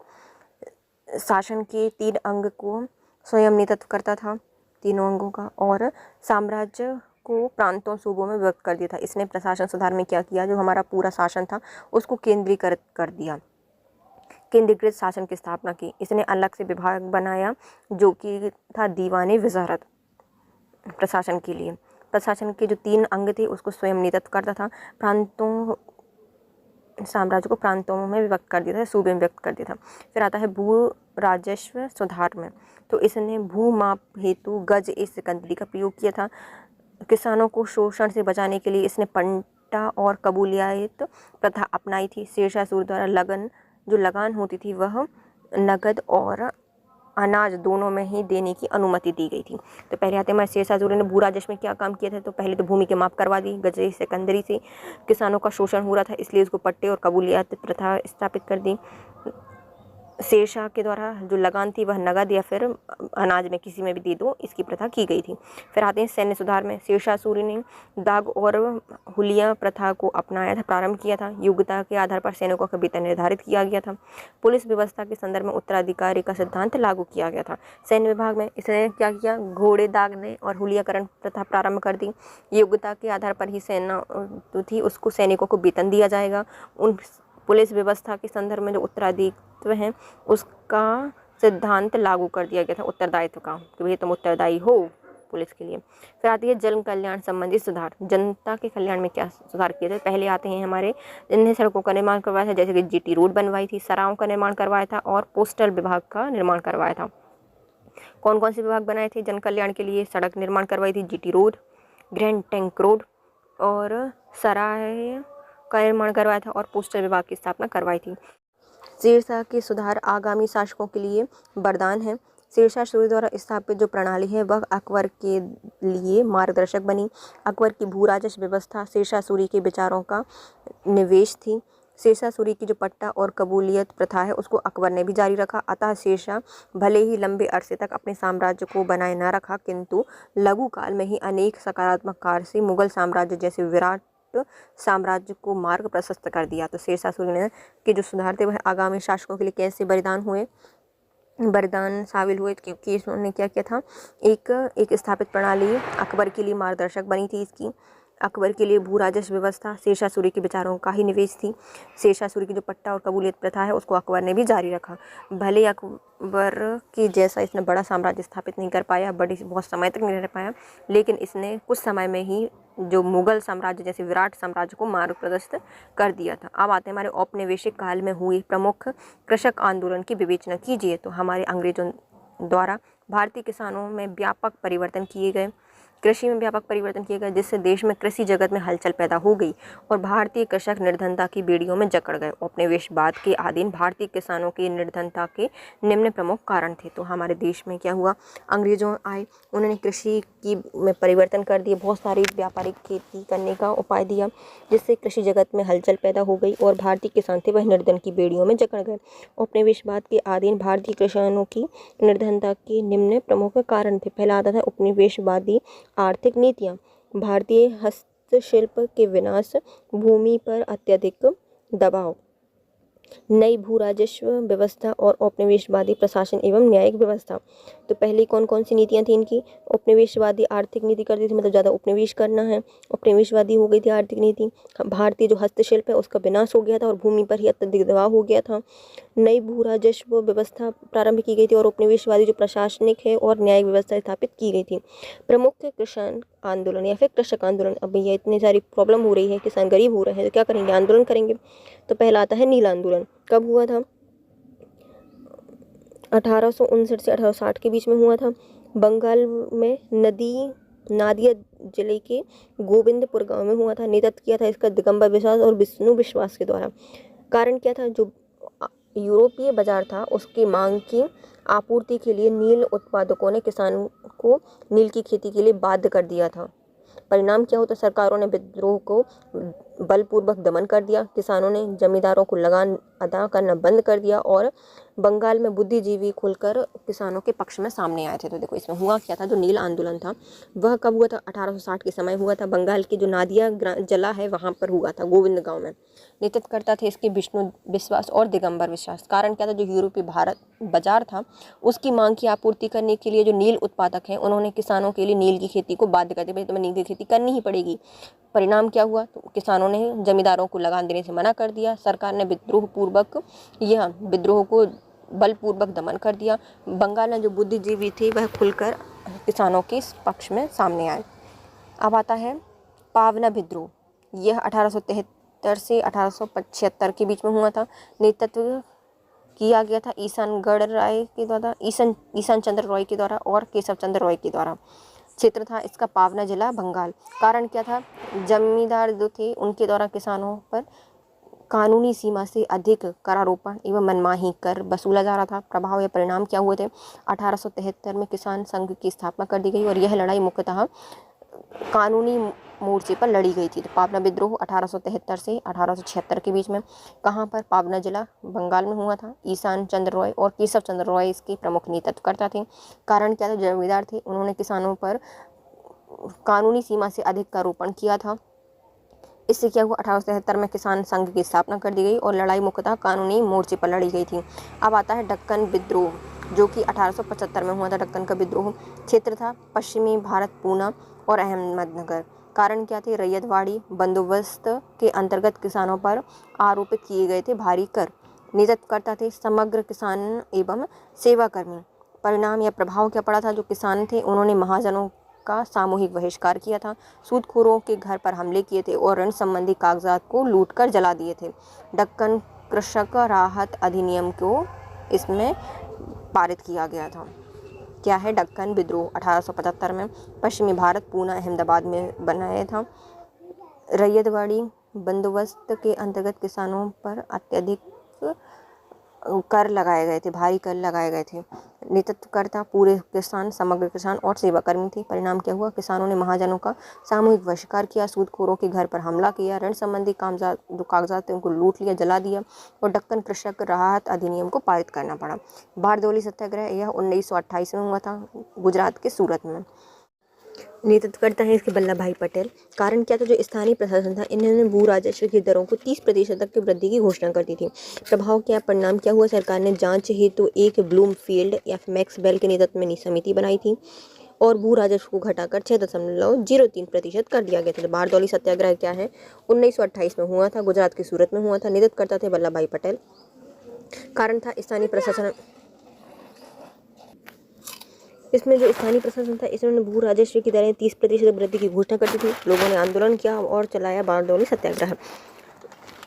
शासन के 3 अंग को स्वयं नेतृत्व करता था, तीनों अंगों का, और साम्राज्य को प्रांतों सूबों में विभक्त कर दिया था। इसने प्रशासन सुधार में क्या किया, जो हमारा पूरा शासन था उसको केंद्रीकृत कर दिया, केंद्रीकृत शासन की स्थापना की। इसने अलग से विभाग बनाया जो कि था दीवाने वजारत प्रशासन के लिए। प्रशासन के जो 3 अंग थे उसको स्वयं नियंत्रित करता था। प्रांतों साम्राज्य को प्रांतों में विभक्त कर दिया था, सूबे में विभक्त कर दिया था। फिर आता है भू राजस्व सुधार में, तो इसने भू माप हेतु गज ए सिकंदरी का प्रयोग किया था। किसानों को शोषण से बचाने के लिए इसने पंटा और कबूलियत प्रथा अपनाई थी। शेरशाह सूरी द्वारा जो लगान होती थी वह नगद और अनाज दोनों में ही देने की अनुमति दी गई थी। तो पहले आते हैं हमारे शेरशाह सूरी ने भू राजस्व में क्या काम किया था। तो पहले तो भूमि के माप करवा दी, गजे सिकंदरी से किसानों का शोषण हो रहा था इसलिए उसको पट्टे और कबूलियत प्रथा स्थापित कर दी। शेरशाह के द्वारा जो लगान थी वह नगद या फिर अनाज में किसी में भी दे दो, इसकी प्रथा की गई थी। फिर आते हैं सैन्य सुधार में। शेरशाह सूरी ने दाग और हुलिया प्रथा को अपनाया था, प्रारंभ किया था। योग्यता के आधार पर सैनिकों का वेतन निर्धारित किया गया था। पुलिस व्यवस्था के संदर्भ में उत्तराधिकारी का सिद्धांत लागू किया गया था। सैन्य विभाग में इसने क्या किया, घोड़े दागने और हुलियाकरण प्रथा प्रारंभ कर दी। योग्यता के आधार पर ही सेना जो थी उसको सैनिकों को वेतन दिया जाएगा। उन पुलिस व्यवस्था के संदर्भ में जो उत्तराधित्व है उसका सिद्धांत लागू कर दिया गया था, उत्तरदायित्व का, कि भाई तुम उत्तरदायी हो पुलिस के लिए। फिर आती है जन कल्याण संबंधी सुधार। जनता के कल्याण में क्या सुधार किए थे। पहले आते हैं हमारे, जिन्हें सड़कों का निर्माण करवाया था, जैसे कि जीटी रोड बनवाई थी, सरायों का निर्माण करवाया था और पोस्टल विभाग का निर्माण करवाया था। कौन कौन से विभाग बनाए थे जन कल्याण के लिए। सड़क निर्माण करवाई थी, GT road, grand tank road और सराय का निर्माण करवाया था और पोस्टल विभाग की स्थापना करवाई थी। शेरशाह के सुधार आगामी शासकों के लिए वरदान है। शेरशाह सूरी द्वारा स्थापित जो प्रणाली है वह अकबर के लिए मार्गदर्शक बनी। अकबर की भू राजस्व व्यवस्था शेरशाह सूरी के विचारों का निवेश थी। शेरशाह सूरी की जो पट्टा और कबूलियत प्रथा है उसको अकबर ने भी जारी रखा। अतः शेरशाह भले ही लंबे अरसे तक अपने साम्राज्य को बनाए न रखा, किंतु लघु काल में ही अनेक सकारात्मक कार्य से मुगल साम्राज्य जैसे विराट साम्राज्य को मार्ग प्रशस्त कर दिया। तो शेरशाह सूरी ने के जो सुधार थे वह आगामी शासकों के लिए कैसे बलिदान साबित हुए, क्योंकि उन्होंने क्या किया था, एक स्थापित प्रणाली अकबर के लिए मार्गदर्शक बनी थी। इसकी अकबर के लिए भू राजस्व व्यवस्था शेरशाह सूरी के विचारों का ही निवेश थी। शेरशाह सूरी की जो पट्टा और कबूलियत प्रथा है उसको अकबर ने भी जारी रखा। भले अकबर के जैसा इसने बड़ा साम्राज्य स्थापित नहीं कर पाया, बहुत समय तक नहीं रह पाया, लेकिन इसने कुछ समय में ही जो मुगल साम्राज्य जैसे विराट साम्राज्य को मार्ग प्रशस्त कर दिया था। अब आते हैं हमारे औपनिवेशिक काल में हुए प्रमुख कृषक आंदोलन की विवेचना कीजिए। तो हमारे अंग्रेजों द्वारा भारतीय किसानों में व्यापक परिवर्तन किए गए, कृषि में व्यापक परिवर्तन किए गए, जिससे देश में कृषि जगत में हलचल पैदा हो गई और भारतीय कृषक निर्धनता की बेड़ियों में जकड़ गए। औपनिवेशवाद के अधीन भारतीय किसानों की निर्धनता के निम्न प्रमुख कारण थे। तो हमारे देश में क्या हुआ, अंग्रेजों आए, उन्होंने कृषि की में परिवर्तन कर दिए, बहुत सारी व्यापारिक खेती करने का उपाय दिया, जिससे कृषि जगत में हलचल पैदा हो गई और भारतीय किसान थे वह निर्धन की बेड़ियों में जकड़ गए। औपनिवेशवाद के अधीन भारतीय किसानों की निर्धनता के निम्न प्रमुख कारण थे। पहला आता था उपनिवेशवादी आर्थिक नीतियाँ, भारतीय हस्तशिल्प के विनाश, भूमि पर अत्यधिक दबाव, नई भू राजस्व व्यवस्था और औपनिवेशवादी प्रशासन एवं न्यायिक व्यवस्था। तो पहले कौन कौन सी नीतियाँ थी इनकी। उपनिवेशवादी आर्थिक नीति करती थी, मतलब ज़्यादा उपनिवेश करना है, उपनिवेशवादी हो गई थी आर्थिक नीति। भारतीय जो हस्तशिल्प है उसका विनाश हो गया था और भूमि पर ही अत्यधिक दबाव हो गया था। नई भू राजस्व व्यवस्था प्रारंभ की गई थी और उपनिवेशवादी जो प्रशासनिक है और न्यायिक व्यवस्था स्थापित की गई थी। प्रमुख किसान आंदोलन या फिर कृषक आंदोलन। अब भैया इतनी सारी प्रॉब्लम हो रही है, किसान गरीब हो रहे हैं, तो क्या करेंगे, आंदोलन करेंगे। तो पहला आता है नील आंदोलन। कब हुआ था, 1859 से 1860 के बीच में हुआ था। बंगाल में नादिया जिले के गोविंदपुर गांव में हुआ था। नेतृत्व किया था इसका दिगंबर विश्वास और विष्णु विश्वास के द्वारा। कारण क्या था, जो यूरोपीय बाजार था उसकी मांग की आपूर्ति के लिए नील उत्पादकों ने किसानों को नील की खेती के लिए बाध्य कर दिया था। परिणाम क्या होता, सरकारों ने विद्रोह को बलपूर्वक दमन कर दिया। किसानों ने जमींदारों को लगान अदा करना बंद कर दिया और बंगाल में बुद्धिजीवी खुलकर किसानों के पक्ष में सामने आए थे। तो देखो इसमें हुआ क्या था, जो नील आंदोलन था वह कब हुआ था, 1860 के समय हुआ था। बंगाल की जो नादिया जला है वहाँ पर हुआ था, गोविंद गांव में। नेतृत्व करता थे इसके विष्णु विश्वास और दिगंबर विश्वास। कारण क्या था, जो यूरोपीय भारत बाजार था उसकी मांग की आपूर्ति करने के लिए जो नील उत्पादक हैं उन्होंने किसानों के लिए नील की खेती को बाध्य कर दिया, भाई तुम्हें नील की खेती करनी ही पड़ेगी। परिणाम क्या हुआ, तो किसानों ने जमींदारों को लगान देने से मना कर दिया। सरकार ने विद्रोह को बलपूर्वक दमन कर दिया। बंगाल में जो बुद्धिजीवी थे वह खुलकर किसानों के पक्ष में सामने आए। अब आता है पावना विद्रोह। यह 1873 से 1875 के बीच में हुआ था। नेतृत्व किया गया था ईशान चंद्र रॉय के द्वारा और केशव चंद्र रॉय के द्वारा। क्षेत्र था इसका पावना जिला, बंगाल। कारण क्या था, जमींदार जो थे उनके द्वारा किसानों पर कानूनी सीमा से अधिक करारोपण एवं मनमाही कर वसूला जा रहा था। प्रभाव या परिणाम क्या हुए थे, 1873 में किसान संघ की स्थापना कर दी गई और यह लड़ाई मुख्यतः कानूनी मोर्चे पर लड़ी गई थी। तो पावना विद्रोह 1873 से 1876 के बीच में कहाँ पर, पावना जिला बंगाल में हुआ था। ईशान चंद्र रॉय और केशव चंद्र रॉय इसके प्रमुख नेतृत्वकर्ता थे। कारण क्या था, जमींदार थे, उन्होंने किसानों पर कानूनी सीमा से अधिक का आरोपण किया था। इससे क्या हुआ, 1873 में किसान संघ की स्थापना कर दी गई और लड़ाई मुख्यतः कानूनी मोर्चे पर लड़ी गई थी। अब आता है दक्कन विद्रोह, जो कि 1875 में हुआ था। दक्कन का विद्रोह क्षेत्र था पश्चिमी भारत, पूना और अहमदनगर। कारण क्या थे, रैयतवाड़ी बंदोबस्त के अंतर्गत किसानों पर आरोपित किए गए थे भारी कर। नेतृत्वकर्ता थे समग्र किसान एवं सेवा कर्मी। परिणाम या प्रभाव क्या पड़ा था, जो किसान थे उन्होंने महाजनों का सामूहिक बहिष्कार किया था, सूदखोरों के घर पर हमले किए थे और ऋण संबंधी कागजात को लूटकर जला दिए थे। दक्कन कृषक राहत अधिनियम को इसमें पारित किया गया था। क्या है, दक्कन विद्रोह 1875 में पश्चिमी भारत, पूना अहमदाबाद में बनाया था। रैयतवाड़ी बंदोबस्त के अंतर्गत किसानों पर अत्यधिक कर लगाए गए थे, भारी कर लगाए गए थे। नेतृत्वकर्ता पूरे किसान, समग्र किसान और सेवाकर्मी थे। परिणाम क्या हुआ, किसानों ने महाजनों का सामूहिक बहिष्कार किया, सूदखोरों के घर पर हमला किया, ऋण संबंधी कागजात थे उनको लूट लिया, जला दिया और दक्कन कृषक राहत अधिनियम को पारित करना पड़ा। बारदोली सत्याग्रह यह 1928 में हुआ था, गुजरात के सूरत में। नेतृत्व करता है इसके वल्लभ भाई पटेल। कारण क्या था, जो स्थानीय प्रशासन था इन्होंने भू राजस्व की दरों को 30% तक की वृद्धि की घोषणा कर दी थी। प्रभाव क्या, परिणाम क्या हुआ, सरकार ने जांच हेतु एक ब्लूमफील्ड या मैक्सवेल के नेतृत्व में समिति बनाई थी और भू राजस्व को घटाकर 6.03% कर दिया गया था। बारदौली सत्याग्रह क्या है, 1928 में हुआ था, गुजरात के सूरत में हुआ था। नेतृत्व करता थे वल्लभ भाई पटेल। कारण था स्थानीय प्रशासन, इसमें जो स्थानीय प्रशासन था इसने भू राजस्व की दरें 30% वृद्धि की घोषणा कर दी थी। लोगों ने आंदोलन किया और चलाया बारदौली सत्याग्रह।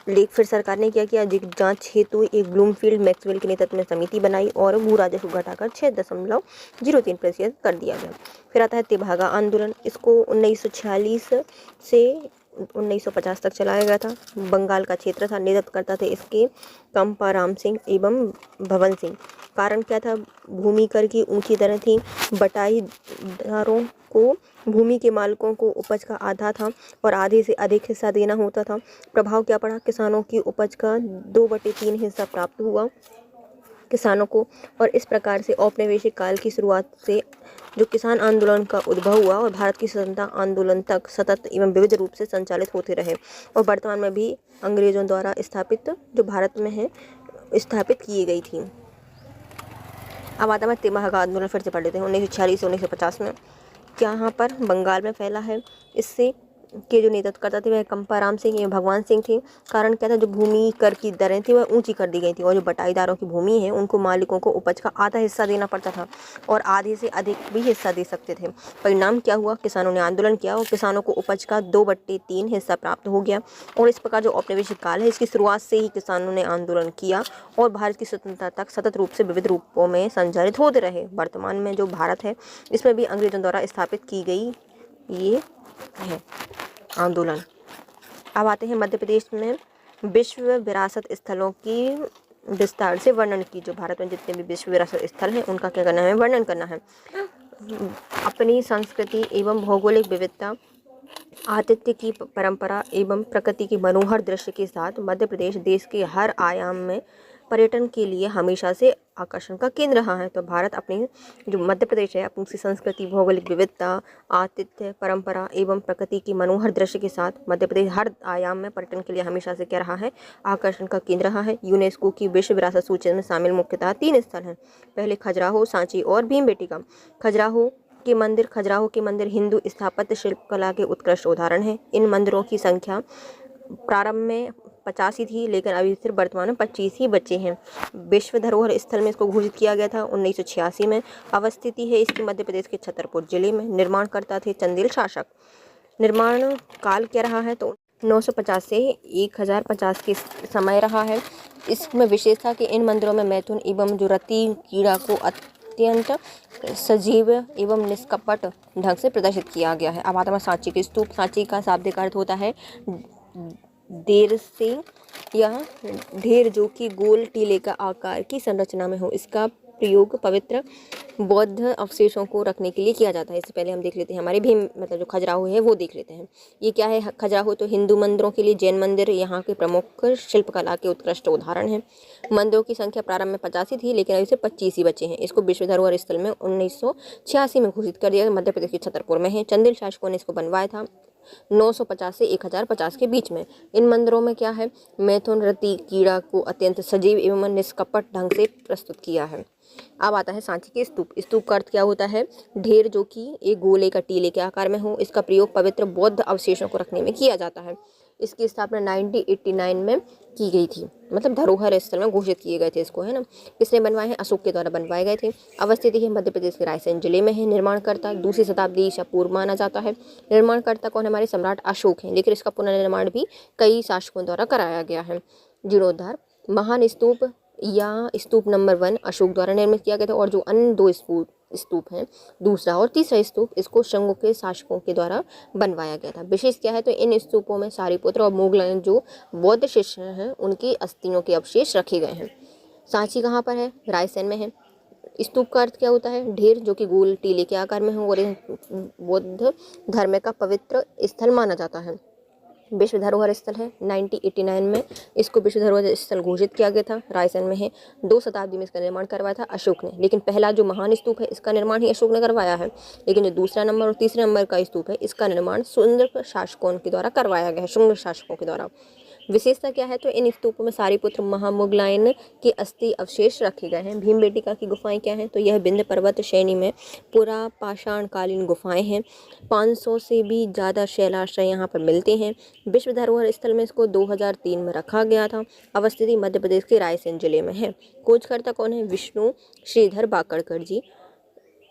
लेकिन फिर सरकार ने क्या किया, जांच हेतु एक ब्लूमफील्ड मैक्सवेल के नेतृत्व में समिति बनाई और भू राजस्व को घटाकर 6.03% कर दिया गया। फिर आता है तेभागा आंदोलन। इसको 1946 से 1950 तक चलाया गया था। बंगाल का क्षेत्र था। नेतृत्व करता थे इसके कंपाराम सिंह एवं भवन सिंह। कारण क्या था, भूमि कर की ऊंची दरें थी, बटाईदारों को, भूमि के मालिकों को उपज का आधा था और आधे से अधिक हिस्सा देना होता था। प्रभाव क्या पड़ा, किसानों की उपज का 2/3 हिस्सा प्राप्त हुआ किसानों को। और इस प्रकार से औपनिवेशिक काल की शुरुआत से जो किसान आंदोलन का उद्भव हुआ और भारत की स्वतंत्रता आंदोलन तक सतत एवं विविध रूप से संचालित होते रहे और वर्तमान में भी अंग्रेजों द्वारा स्थापित जो भारत में है स्थापित की गई थी। अब आता है तेभागा आंदोलन, फिर से पढ़ लेते हैं। 1946 से 1950 में क्या यहाँ पर बंगाल में फैला है। इससे के जो नेतृत्व करता थे वह कंपाराम सिंह एवं भगवान सिंह थे। कारण क्या था, जो भूमि कर की दरें थी वह ऊंची कर दी गई थी और जो बटाईदारों की भूमि है उनको मालिकों को उपज का आधा हिस्सा देना पड़ता था और आधे से अधिक भी हिस्सा दे सकते थे। परिणाम क्या हुआ, किसानों ने आंदोलन किया और किसानों को उपज का 2/3 हिस्सा प्राप्त हो गया। और इस प्रकार जो औपनिवेशिक काल है इसकी शुरुआत से ही किसानों ने आंदोलन किया और भारत की स्वतंत्रता तक सतत रूप से विविध रूपों में संचालित होते रहे। वर्तमान में जो भारत है इसमें भी अंग्रेजों द्वारा स्थापित की गई ये है आंदोलन। अब आते हैं मध्य प्रदेश में विश्व विरासत स्थलों की विस्तार से वर्णन की। जो भारत में जितने भी विश्व विरासत स्थल हैं उनका क्या करना है, वर्णन करना है। अपनी संस्कृति एवं भौगोलिक विविधता आतिथ्य की परंपरा एवं प्रकृति के मनोहर दृश्य के साथ मध्य प्रदेश देश के हर आयाम में पर्यटन के लिए हमेशा से आकर्षण का केंद्र रहा है। तो भारत अपनी जो मध्य प्रदेश है अपनी संस्कृति, भौगोलिक विविधता, आतिथ्य परंपरा एवं प्रकृति की मनोहर दृश्य के साथ मध्य प्रदेश हर आयाम में पर्यटन के लिए हमेशा से क्या रहा है, आकर्षण का केंद्र रहा है। यूनेस्को की विश्व विरासत सूची में शामिल मुख्यतः 3 स्थल हैं। पहले खजुराहो, सांची और भीमबेटका। खजुराहो के मंदिर हिंदू स्थापत्य शिल्पकला के उत्कृष्ट उदाहरण हैं। इन मंदिरों की संख्या प्रारंभ में 85 थी, लेकिन अभी सिर्फ वर्तमान में 25 ही बचे हैं। विश्व धरोहर स्थल में इसको घोषित किया गया था 1986 में। अवस्थिति है इसकी मध्य प्रदेश के छतरपुर जिले में। निर्माणकर्ता थे चंदेल शासक। निर्माण काल क्या रहा है, तो 950 से 1050 के समय रहा है। इसमें विशेष था कि इन मंदिरों में मैथुन एवं जो रति कीड़ा को अत्यंत सजीव एवं निष्कपट ढंग से प्रदर्शित किया गया है। अब आता है सांची के स्तूप। सांची का शाब्दिक अर्थ होता है देर से यह ढेर जो कि गोल टीले का आकार की संरचना में हो। इसका प्रयोग पवित्र बौद्ध अवशेषों को रखने के लिए किया जाता है। इससे पहले हम देख लेते हैं हमारे भीम जो खजुराहो है वो देख लेते हैं। ये क्या है, खजुराहो तो हिंदू मंदिरों के लिए जैन मंदिर यहाँ के प्रमुख शिल्पकला के उत्कृष्ट उदाहरण हैं। मंदिरों की संख्या प्रारंभ में 85 थी, लेकिन अभी से 25 ही बचे हैं। इसको विश्व धरोहर स्थल में 1986 में घोषित कर दिया। मध्य प्रदेश के छतरपुर में है। चंदेल शासकों ने इसको बनवाया था 950 से 1050 के बीच में। इन मंदिरों में क्या है, मैथुन रति कीड़ा को अत्यंत सजीव एवं निष्कपट ढंग से प्रस्तुत किया है। अब आता है सांची के स्तूप। स्तूप का अर्थ क्या होता है, ढेर जो कि एक गोले का टीले के आकार में हो। इसका प्रयोग पवित्र बौद्ध अवशेषों को रखने में किया जाता है। इसकी स्थापना 1989 में की गई थी, मतलब धरोहर स्थल में घोषित किए गए थे इसको, है ना। किसने बनवाए हैं, अशोक के द्वारा बनवाए गए थे। अवस्थित है मध्य प्रदेश के रायसेन जिले में है। निर्माणकर्ता 2वीं शताब्दी ईसा पूर्व माना जाता है। निर्माणकर्ता कौन, हमारे सम्राट अशोक हैं, लेकिन इसका पुनर्निर्माण भी कई शासकों द्वारा कराया गया है। जीर्णोद्धार। महान स्तूप या स्तूप नंबर 1 अशोक द्वारा निर्मित किया गया था, और जो अन्य 2 स्तूप हैं, दूसरा और तीसरा स्तूप, इसको शंगु के शासकों के द्वारा बनवाया गया था। विशेष क्या है, तो इन स्तूपों में सारीपुत्र और मोगलायन जो बौद्ध शिष्य हैं उनकी अस्थियों के अवशेष रखे गए हैं। सांची कहाँ पर है, रायसेन में है। स्तूप का अर्थ क्या होता है, ढेर जो कि गोल टीले के आकार में हो, और बौद्ध धर्म का पवित्र स्थल माना जाता है। विश्व धरोहर स्थल है। 1989 में इसको विश्व धरोहर स्थल घोषित किया गया था। रायसेन में है। 2 शताब्दी में इसका निर्माण करवाया था अशोक ने, लेकिन पहला जो महान स्तूप है इसका निर्माण ही अशोक ने करवाया है। लेकिन जो दूसरा नंबर और तीसरे नंबर का स्तूप है इसका निर्माण शुंग शासकों के द्वारा करवाया गया है, शुंग शासकों के द्वारा। विशेषता क्या है, तो इन स्तूपों में सारीपुत्र महामुगलायन के अस्थि अवशेष रखे गए हैं। भीमबेटका की गुफाएं क्या हैं, तो यह विंध्य पर्वत श्रेणी में पुरा पाषाणकालीन गुफाएं हैं। 500 से भी ज़्यादा शैलाश्रय यहाँ पर मिलते हैं। विश्व धरोहर स्थल में इसको 2003 में रखा गया था। अवस्थिति मध्य प्रदेश के रायसेन जिले में है। खोजकर्ता कौन है, विष्णु श्रीधर बाकड़कर जी।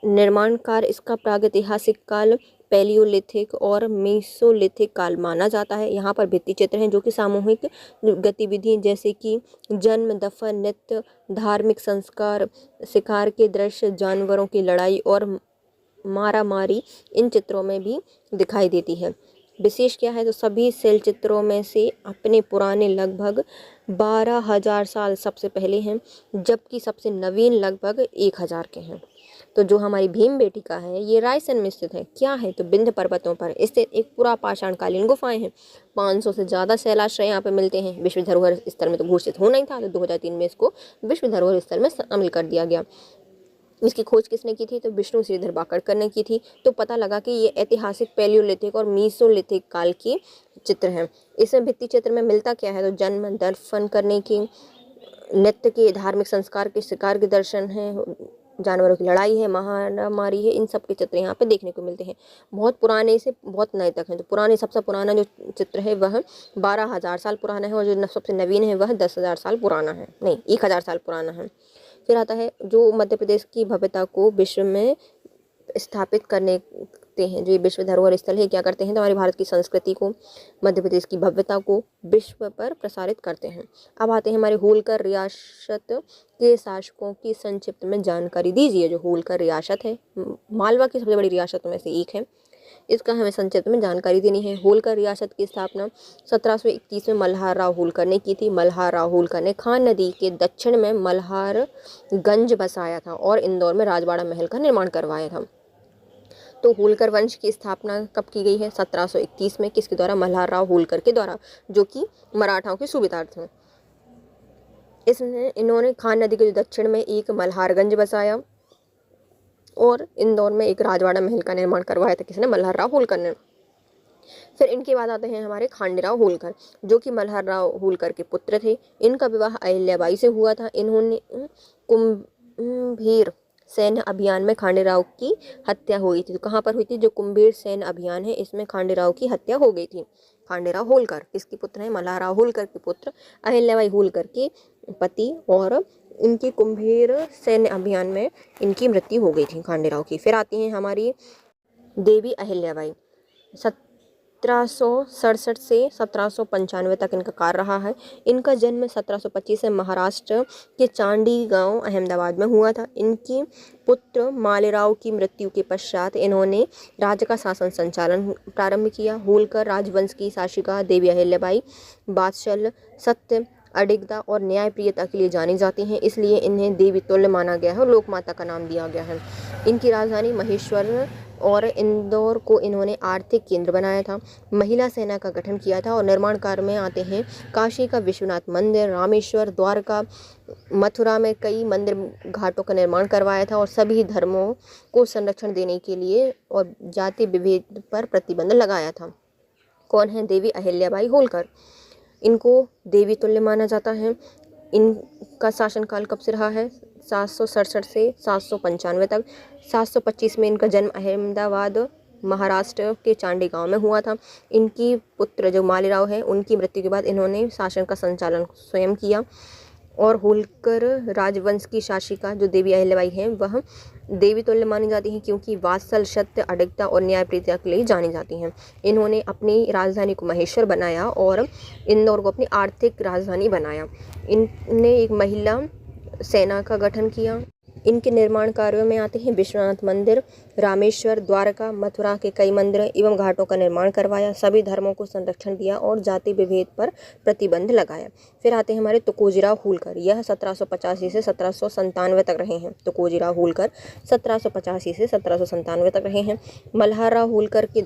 निर्माण कार्य इसका प्रागैतिहासिक काल, पैलियोलिथिक और मेसोलिथिक काल माना जाता है। यहाँ पर भित्ति चित्र हैं जो कि सामूहिक गतिविधि जैसे कि जन्म, दफन, नृत्य, धार्मिक संस्कार, शिकार के दृश्य, जानवरों की लड़ाई और मारामारी इन चित्रों में भी दिखाई देती है। विशेष क्या है, तो सभी शैल चित्रों में से अपने पुराने लगभग 12,000 साल सबसे पहले हैं, जबकि सबसे नवीन लगभग 1,000 के हैं। तो जो हमारी भीमबेटका है ये रायसेन में स्थित है। क्या है, तो विंध्य पर्वतों पर स्थित एक पूरा पाषाणकालीन गुफाएं हैं। 500 से ज़्यादा शैलाश्रय यहाँ पे मिलते हैं। विश्व धरोहर स्थल में तो घोषित होना ही था, तो 2003 में इसको विश्व धरोहर स्थल में शामिल कर दिया गया। इसकी खोज किसने की थी, तो विष्णु श्रीधर बाकड़कर ने की थी। तो पता लगा कि ये ऐतिहासिक पैलियोलिथिक और मीसोलिथिक काल की चित्र हैं। इसमें भित्ति चित्र में मिलता क्या है, तो जन्म, दफन करने की, नृत्य के, धार्मिक संस्कार के, शिकार के दर्शन है, जानवरों की लड़ाई है, महामारी है, इन सब के चित्र यहाँ पे देखने को मिलते हैं। बहुत पुराने से बहुत नए तक हैं। तो पुराने सबसे पुराना जो चित्र है वह 12,000 साल पुराना है, और जो सबसे नवीन है वह 10,000 साल पुराना है, नहीं 1,000 साल पुराना है। फिर आता है जो मध्य प्रदेश की भव्यता को विश्व में स्थापित करने हैं, जो ये विश्व धरोहर स्थल है क्या करते हैं, तो हमारे भारत की संस्कृति को, मध्य प्रदेश की भव्यता को विश्व पर प्रसारित करते हैं। अब आते हैं हमारे होलकर रियासत के शासकों की संक्षिप्त में जानकारी दीजिए। जो होलकर रियासत है मालवा की सबसे बड़ी रियासतों में से एक है, इसका हमें संक्षिप्त में जानकारी देनी है। होलकर रियासत की स्थापना 1721 में मल्हार राव होलकर ने की थी। मल्हार राव होलकर ने खान नदी के दक्षिण में मल्हारगंज बसाया था और इंदौर में राजवाड़ा महल का निर्माण करवाया था। तो होलकर वंश की स्थापना कब की गई है? 1731 में। किसके द्वारा? मल्हार राव होलकर के द्वारा, जो कि मराठाओं के सूबेदार थे। इसमें इन्होंने खान नदी के दक्षिण में एक मल्हारगंज बसाया और इंदौर में एक राजवाड़ा महल का निर्माण करवाया था। किसने? मल्हार राव होलकर ने। फिर इनके बाद आते हैं हमारे खांडेराव होलकर, जो कि मल्हार राव होलकर के पुत्र थे। इनका विवाह अहिल्याबाई से हुआ था। इन्होंने कुंभीर सैन्य अभियान में खांडेराव की हत्या हुई थी। तो कहाँ पर हुई थी? जो कुंभीर सैन्य अभियान है, इसमें खांडेराव की हत्या हो गई थी। खांडेराव होलकर किसके पुत्र हैं? मल्हार राव होलकर के पुत्र, अहिल्याबाई होलकर के पति, और इनकी कुंभीर सैन्य अभियान में इनकी मृत्यु हो गई थी खांडेराव की। फिर आती हैं हमारी देवी अहिल्याबाई। 1767 से 1795 तक इनका कार्य रहा है। इनका जन्म 1725 में महाराष्ट्र के चांडी गांव अहमदाबाद में हुआ था। इनके पुत्र मालेराव की मृत्यु के पश्चात इन्होंने राज्य का शासन संचालन प्रारंभ किया। होलकर राजवंश की शासिका देवी अहिल्याबाई बादशाह सत्य, अडिगता और न्यायप्रियता के लिए जानी जाती हैं, इसलिए इन्हें देवी तुल्य माना गया है और लोकमाता का नाम दिया गया है। इनकी राजधानी महेश्वर और इंदौर को इन्होंने आर्थिक केंद्र बनाया था। महिला सेना का गठन किया था और निर्माण कार्य में आते हैं काशी का विश्वनाथ मंदिर, रामेश्वर, द्वारका, मथुरा में कई मंदिर घाटों का निर्माण करवाया था और सभी धर्मों को संरक्षण देने के लिए और जाति विभेद पर प्रतिबंध लगाया था। कौन है? देवी अहिल्याबाई होलकर। इनको देवी तुल्य माना जाता है। इनका शासनकाल कब से रहा है? 767 से 795 तक। 725 में इनका जन्म अहमदाबाद महाराष्ट्र के चांडी गांव में हुआ था। इनकी पुत्र जो मालेराव है, उनकी मृत्यु के बाद इन्होंने शासन का संचालन स्वयं किया और होलकर राजवंश की शासिका जो देवी अहिल्याबाई हैं, वह देवी तुल्य मानी जाती हैं क्योंकि वात्सल, सत्य, अडिगता और न्यायप्रियता के लिए जानी जाती हैं। इन्होंने अपनी राजधानी को महेश्वर बनाया और इंदौर को अपनी आर्थिक राजधानी बनाया। इनने एक महिला सेना का गठन किया। इनके निर्माण कार्यों में आते हैं विश्वनाथ मंदिर, रामेश्वर, द्वारका, मथुरा के कई मंदिर एवं घाटों का निर्माण करवाया, सभी धर्मों को संरक्षण दिया और जाति विभेद पर प्रतिबंध लगाया। फिर आते हैं हमारे तुकोजीराव होलकर। यह 1785 से 1797 तक रहे हैं। तुकोजीराव होलकर 1785 से 1797 तक रहे हैं। मल्हार राव होलकर के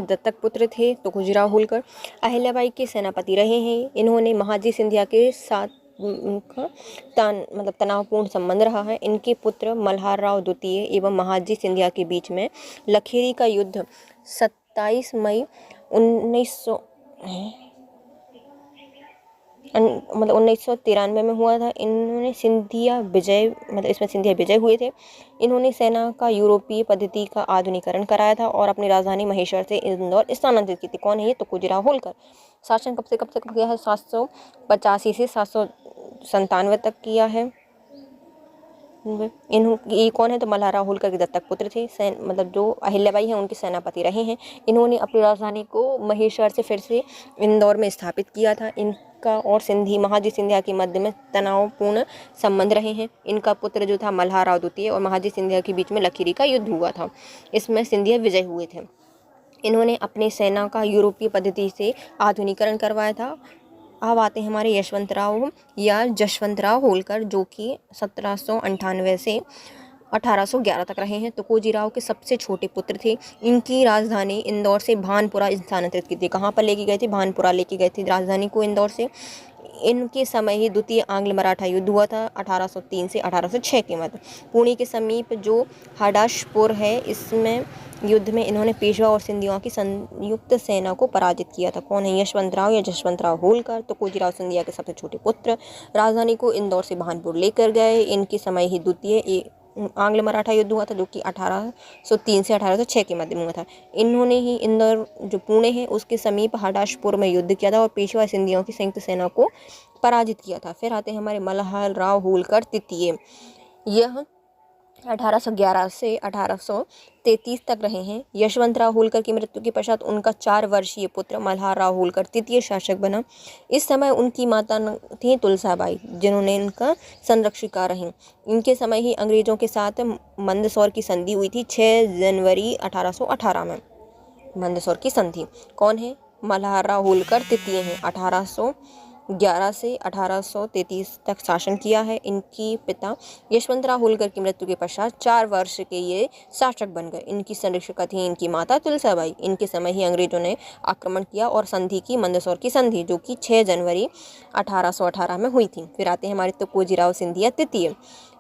दत्तक पुत्र थे तुकोजीराव होलकर। अहिल्याबाई के सेनापति रहे हैं। इन्होंने महाजी सिंधिया के साथ उनका तनावपूर्ण संबंध रहा है। इनके पुत्र मल्हार राव द्वितीय एवं महाजी सिंधिया के बीच में लखेरी का युद्ध 27 मई 1993 में हुआ था। इन्होंने इसमें सिंधिया विजय हुए थे। इन्होंने सेना का यूरोपीय पद्धति का आधुनिकीकरण कराया था और अपनी राजधानी महेश्वर से इंदौर स्थानांतरित की थी। कौन है ये? तुकोजीराव होलकर। शासन कब से कब तक किया है? 785 से 797 तक किया है। ये कौन है? तो मल्हार राव होलकर के दत्तक पुत्र थे। जो अहिल्याबाई हैं उनके सेनापति रहे हैं। इन्होंने अपनी राजधानी को महेश्वर से फिर से इंदौर में स्थापित किया था। इनका और महाजी सिंधिया के मध्य में तनावपूर्ण संबंध रहे हैं। इनका पुत्र जो था मल्हार राव द्वितीय और महाजी सिंधिया के बीच में लखेरी का युद्ध हुआ था। इसमें सिंधिया विजय हुए थे। इन्होंने अपनी सेना का यूरोपीय पद्धति से आधुनिकीकरण करवाया था। अब आते हैं हमारे यशवंतराव या जशवंतराव होलकर, जो कि 1798 से 1811 तक रहे हैं। तुकोजीराव के सबसे छोटे पुत्र थे। इनकी राजधानी इंदौर से भानपुरा स्थानांतरित की थी। कहाँ पर लेके गए थे? भानपुरा लेके गए थे राजधानी को इंदौर से। इनके समय ही द्वितीय आंग्ल मराठा युद्ध हुआ था 1803 से 1806 के मध्य। पुणे के समीप जो हडाशपुर है, इसमें युद्ध में इन्होंने पेशवा और सिंधियों की संयुक्त सेना को पराजित किया था। कौन है? यशवंतराव या जशवंतराव होलकर। तुकोजीराव सिंधिया के सबसे छोटे पुत्र। राजधानी को इंदौर से भानपुर लेकर गए। इनके समय ही द्वितीय आंग्ल मराठा युद्ध हुआ था, जो कि 1803 से 1806 के मध्य में हुआ था। इन्होंने ही इंदौर जो पुणे है उसके समीप हडाशपुर में युद्ध किया था और पेशवा सिंधियों की संयुक्त सेना को पराजित किया था। फिर आते हैं हमारे मल्हार राव होलकर तृतीय। यह 1811 से 1833 तक रहे हैं। यशवंतराव होलकर की मृत्यु के पश्चात उनका 4 वर्षीय पुत्र मल्हार राव होलकर तृतीय शासक बना। इस समय उनकी माता थी तुलसाबाई, जिन्होंने इनका संरक्षिका रहीं। इनके समय ही अंग्रेजों के साथ मंदसौर की संधि हुई थी 6 जनवरी 1818 में। मंदसौर की संधि। कौन है? मल्हार राव होलकर तृतीय हैं। 11 से 1833 तक शासन किया है। इनकी पिता यशवंतराव होलकर की मृत्यु के पश्चात 4 वर्ष के ये शासक बन गए। इनकी संरक्षिका थी इनकी माता तुलसाबाई। इनके समय ही अंग्रेजों ने आक्रमण किया और संधि की, मंदसौर की संधि, जो कि 6 जनवरी 1818 में हुई थी। फिर आते हैं हमारे तुकोजीराव सिंधिया तृतीय।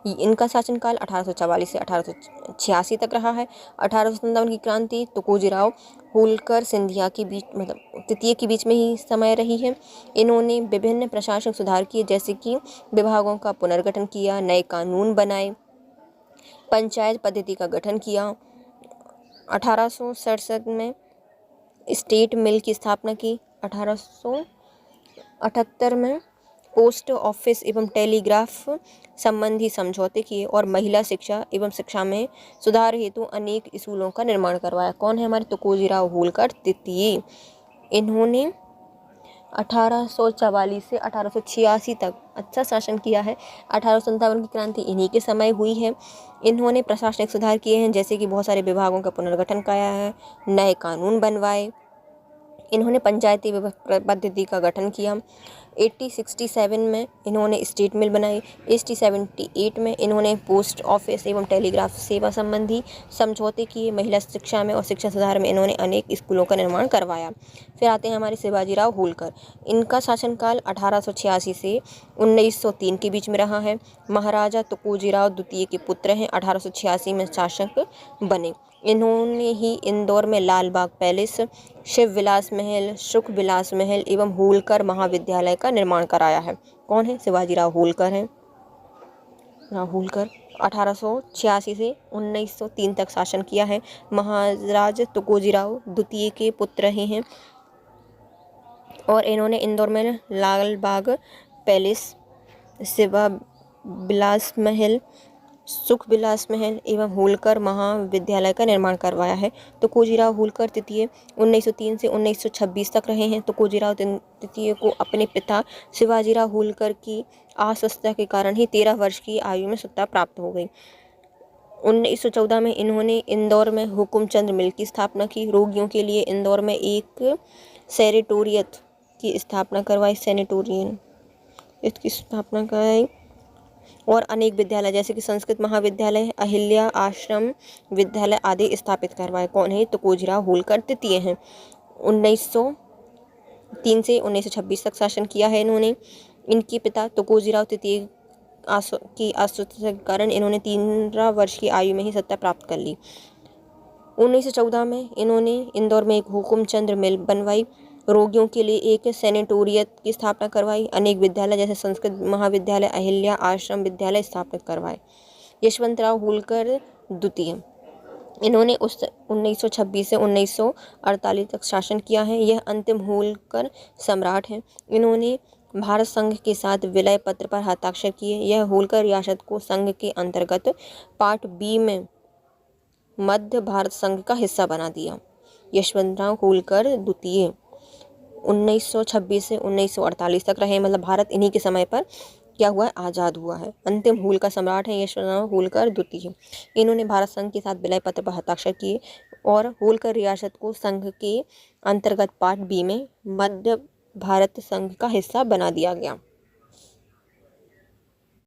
इनका शासनकाल 1844 से 1886 तक रहा है। 1857 की क्रांति तुकोजीराव होलकर सिंधिया के बीच, मतलब तृतीय के बीच में ही समय रही है। इन्होंने विभिन्न प्रशासनिक सुधार किए, जैसे कि विभागों का पुनर्गठन किया, नए कानून बनाए, पंचायत पद्धति का गठन किया। 1867 में स्टेट मिल की स्थापना की। 1878 में पोस्ट ऑफिस एवं टेलीग्राफ संबंधी समझौते किए और महिला शिक्षा एवं शिक्षा में सुधार हेतु अनेक स्कूलों का निर्माण करवाया। कौन है हमारे तुकोजीराव होलकर तृतीय। इन्होंने 1844 से 1886 तक अच्छा शासन किया है। 1857 की क्रांति इन्हीं के समय हुई है। इन्होंने प्रशासनिक सुधार किए हैं, जैसे कि बहुत सारे विभागों का पुनर्गठन किया है, नए कानून बनवाए। इन्होंने पंचायती पद्धति का गठन किया। 1867 में इन्होंने स्टेट मिल बनाई। 1878 में इन्होंने पोस्ट ऑफिस एवं टेलीग्राफ सेवा संबंधी समझौते किए। महिला शिक्षा में और शिक्षा सुधार में इन्होंने अनेक स्कूलों का निर्माण करवाया। फिर आते हैं हमारे शिवाजीराव होलकर। इनका शासनकाल 1886 से 1903 के बीच में रहा है। महाराजा तुकोजीराव द्वितीय के पुत्र हैं। 1886 में शासक बने। इन्होंने ही इंदौर में लाल बाग पैलेस, शिव विलास महल, सुख विलास महल एवं होलकर महाविद्यालय का निर्माण कराया है। कौन है? शिवाजीराव होलकर हैं। होलकर 1886 से 1903 तक शासन किया है। महाराज तुकोजीराव द्वितीय के पुत्र ही हैं और इन्होंने इंदौर में लाल बाग पैलेस, शिवा विलास महल, सुख विलास महल एवं होलकर महाविद्यालय का निर्माण करवाया है। तुकोजीराव होलकर तृतीय 1903 से 1926 तक रहे हैं। तुकोजीराव तृतीय को अपने पिता शिवाजीराव होलकर की अस्वस्थता के कारण ही 13 वर्ष की आयु में सत्ता प्राप्त हो गई। 1914 में इन्होंने इंदौर में हुकुमचंद मिल की स्थापना की। रोगियों के लिए इंदौर में एक सैनिटोरियत की स्थापना करवाई। सैनिटोरियन इसकी स्थापना कराई और अनेक विद्यालय जैसे कि संस्कृत महाविद्यालय, अहिल्या आश्रम विद्यालय आदि स्थापित करवाए। कौन है? तुकोजीराव होलकर तृतीय हैं। 1903 से 1926 तक शासन किया है इन्होंने। इनके पिता तुकोजीराव तृतीय की अस्वस्थता के कारण इन्होंने 13 वर्ष की आयु में ही सत्ता प्राप्त कर ली। 1914 में इन्होंने इंदौर में एक हुकुमचंद मिल बनवाई। रोगियों के लिए एक सैनिटोरियत की स्थापना करवाई। अनेक विद्यालय जैसे संस्कृत महाविद्यालय, अहिल्या आश्रम विद्यालय स्थापित करवाए। यशवंतराव होलकर द्वितीय, इन्होंने 1926 से 1948 तक शासन किया है। यह अंतिम होलकर सम्राट हैं। इन्होंने भारत संघ के साथ विलय पत्र पर हस्ताक्षर किए। यह होलकर रियासत को संघ के अंतर्गत पार्ट बी में मध्य भारत संघ का हिस्सा बना दिया। यशवंतराव होलकर द्वितीय 1926 से 1948 तक रहे, मतलब भारत इन्हीं के समय पर क्या हुआ है? आज़ाद हुआ है। अंतिम होलकर सम्राट हैं यशवंतराव होलकर द्वितीय। इन्होंने भारत संघ के साथ विलय पत्र पर हस्ताक्षर किए और होलकर रियासत को संघ के अंतर्गत पार्ट बी में मध्य भारत संघ का हिस्सा बना दिया गया।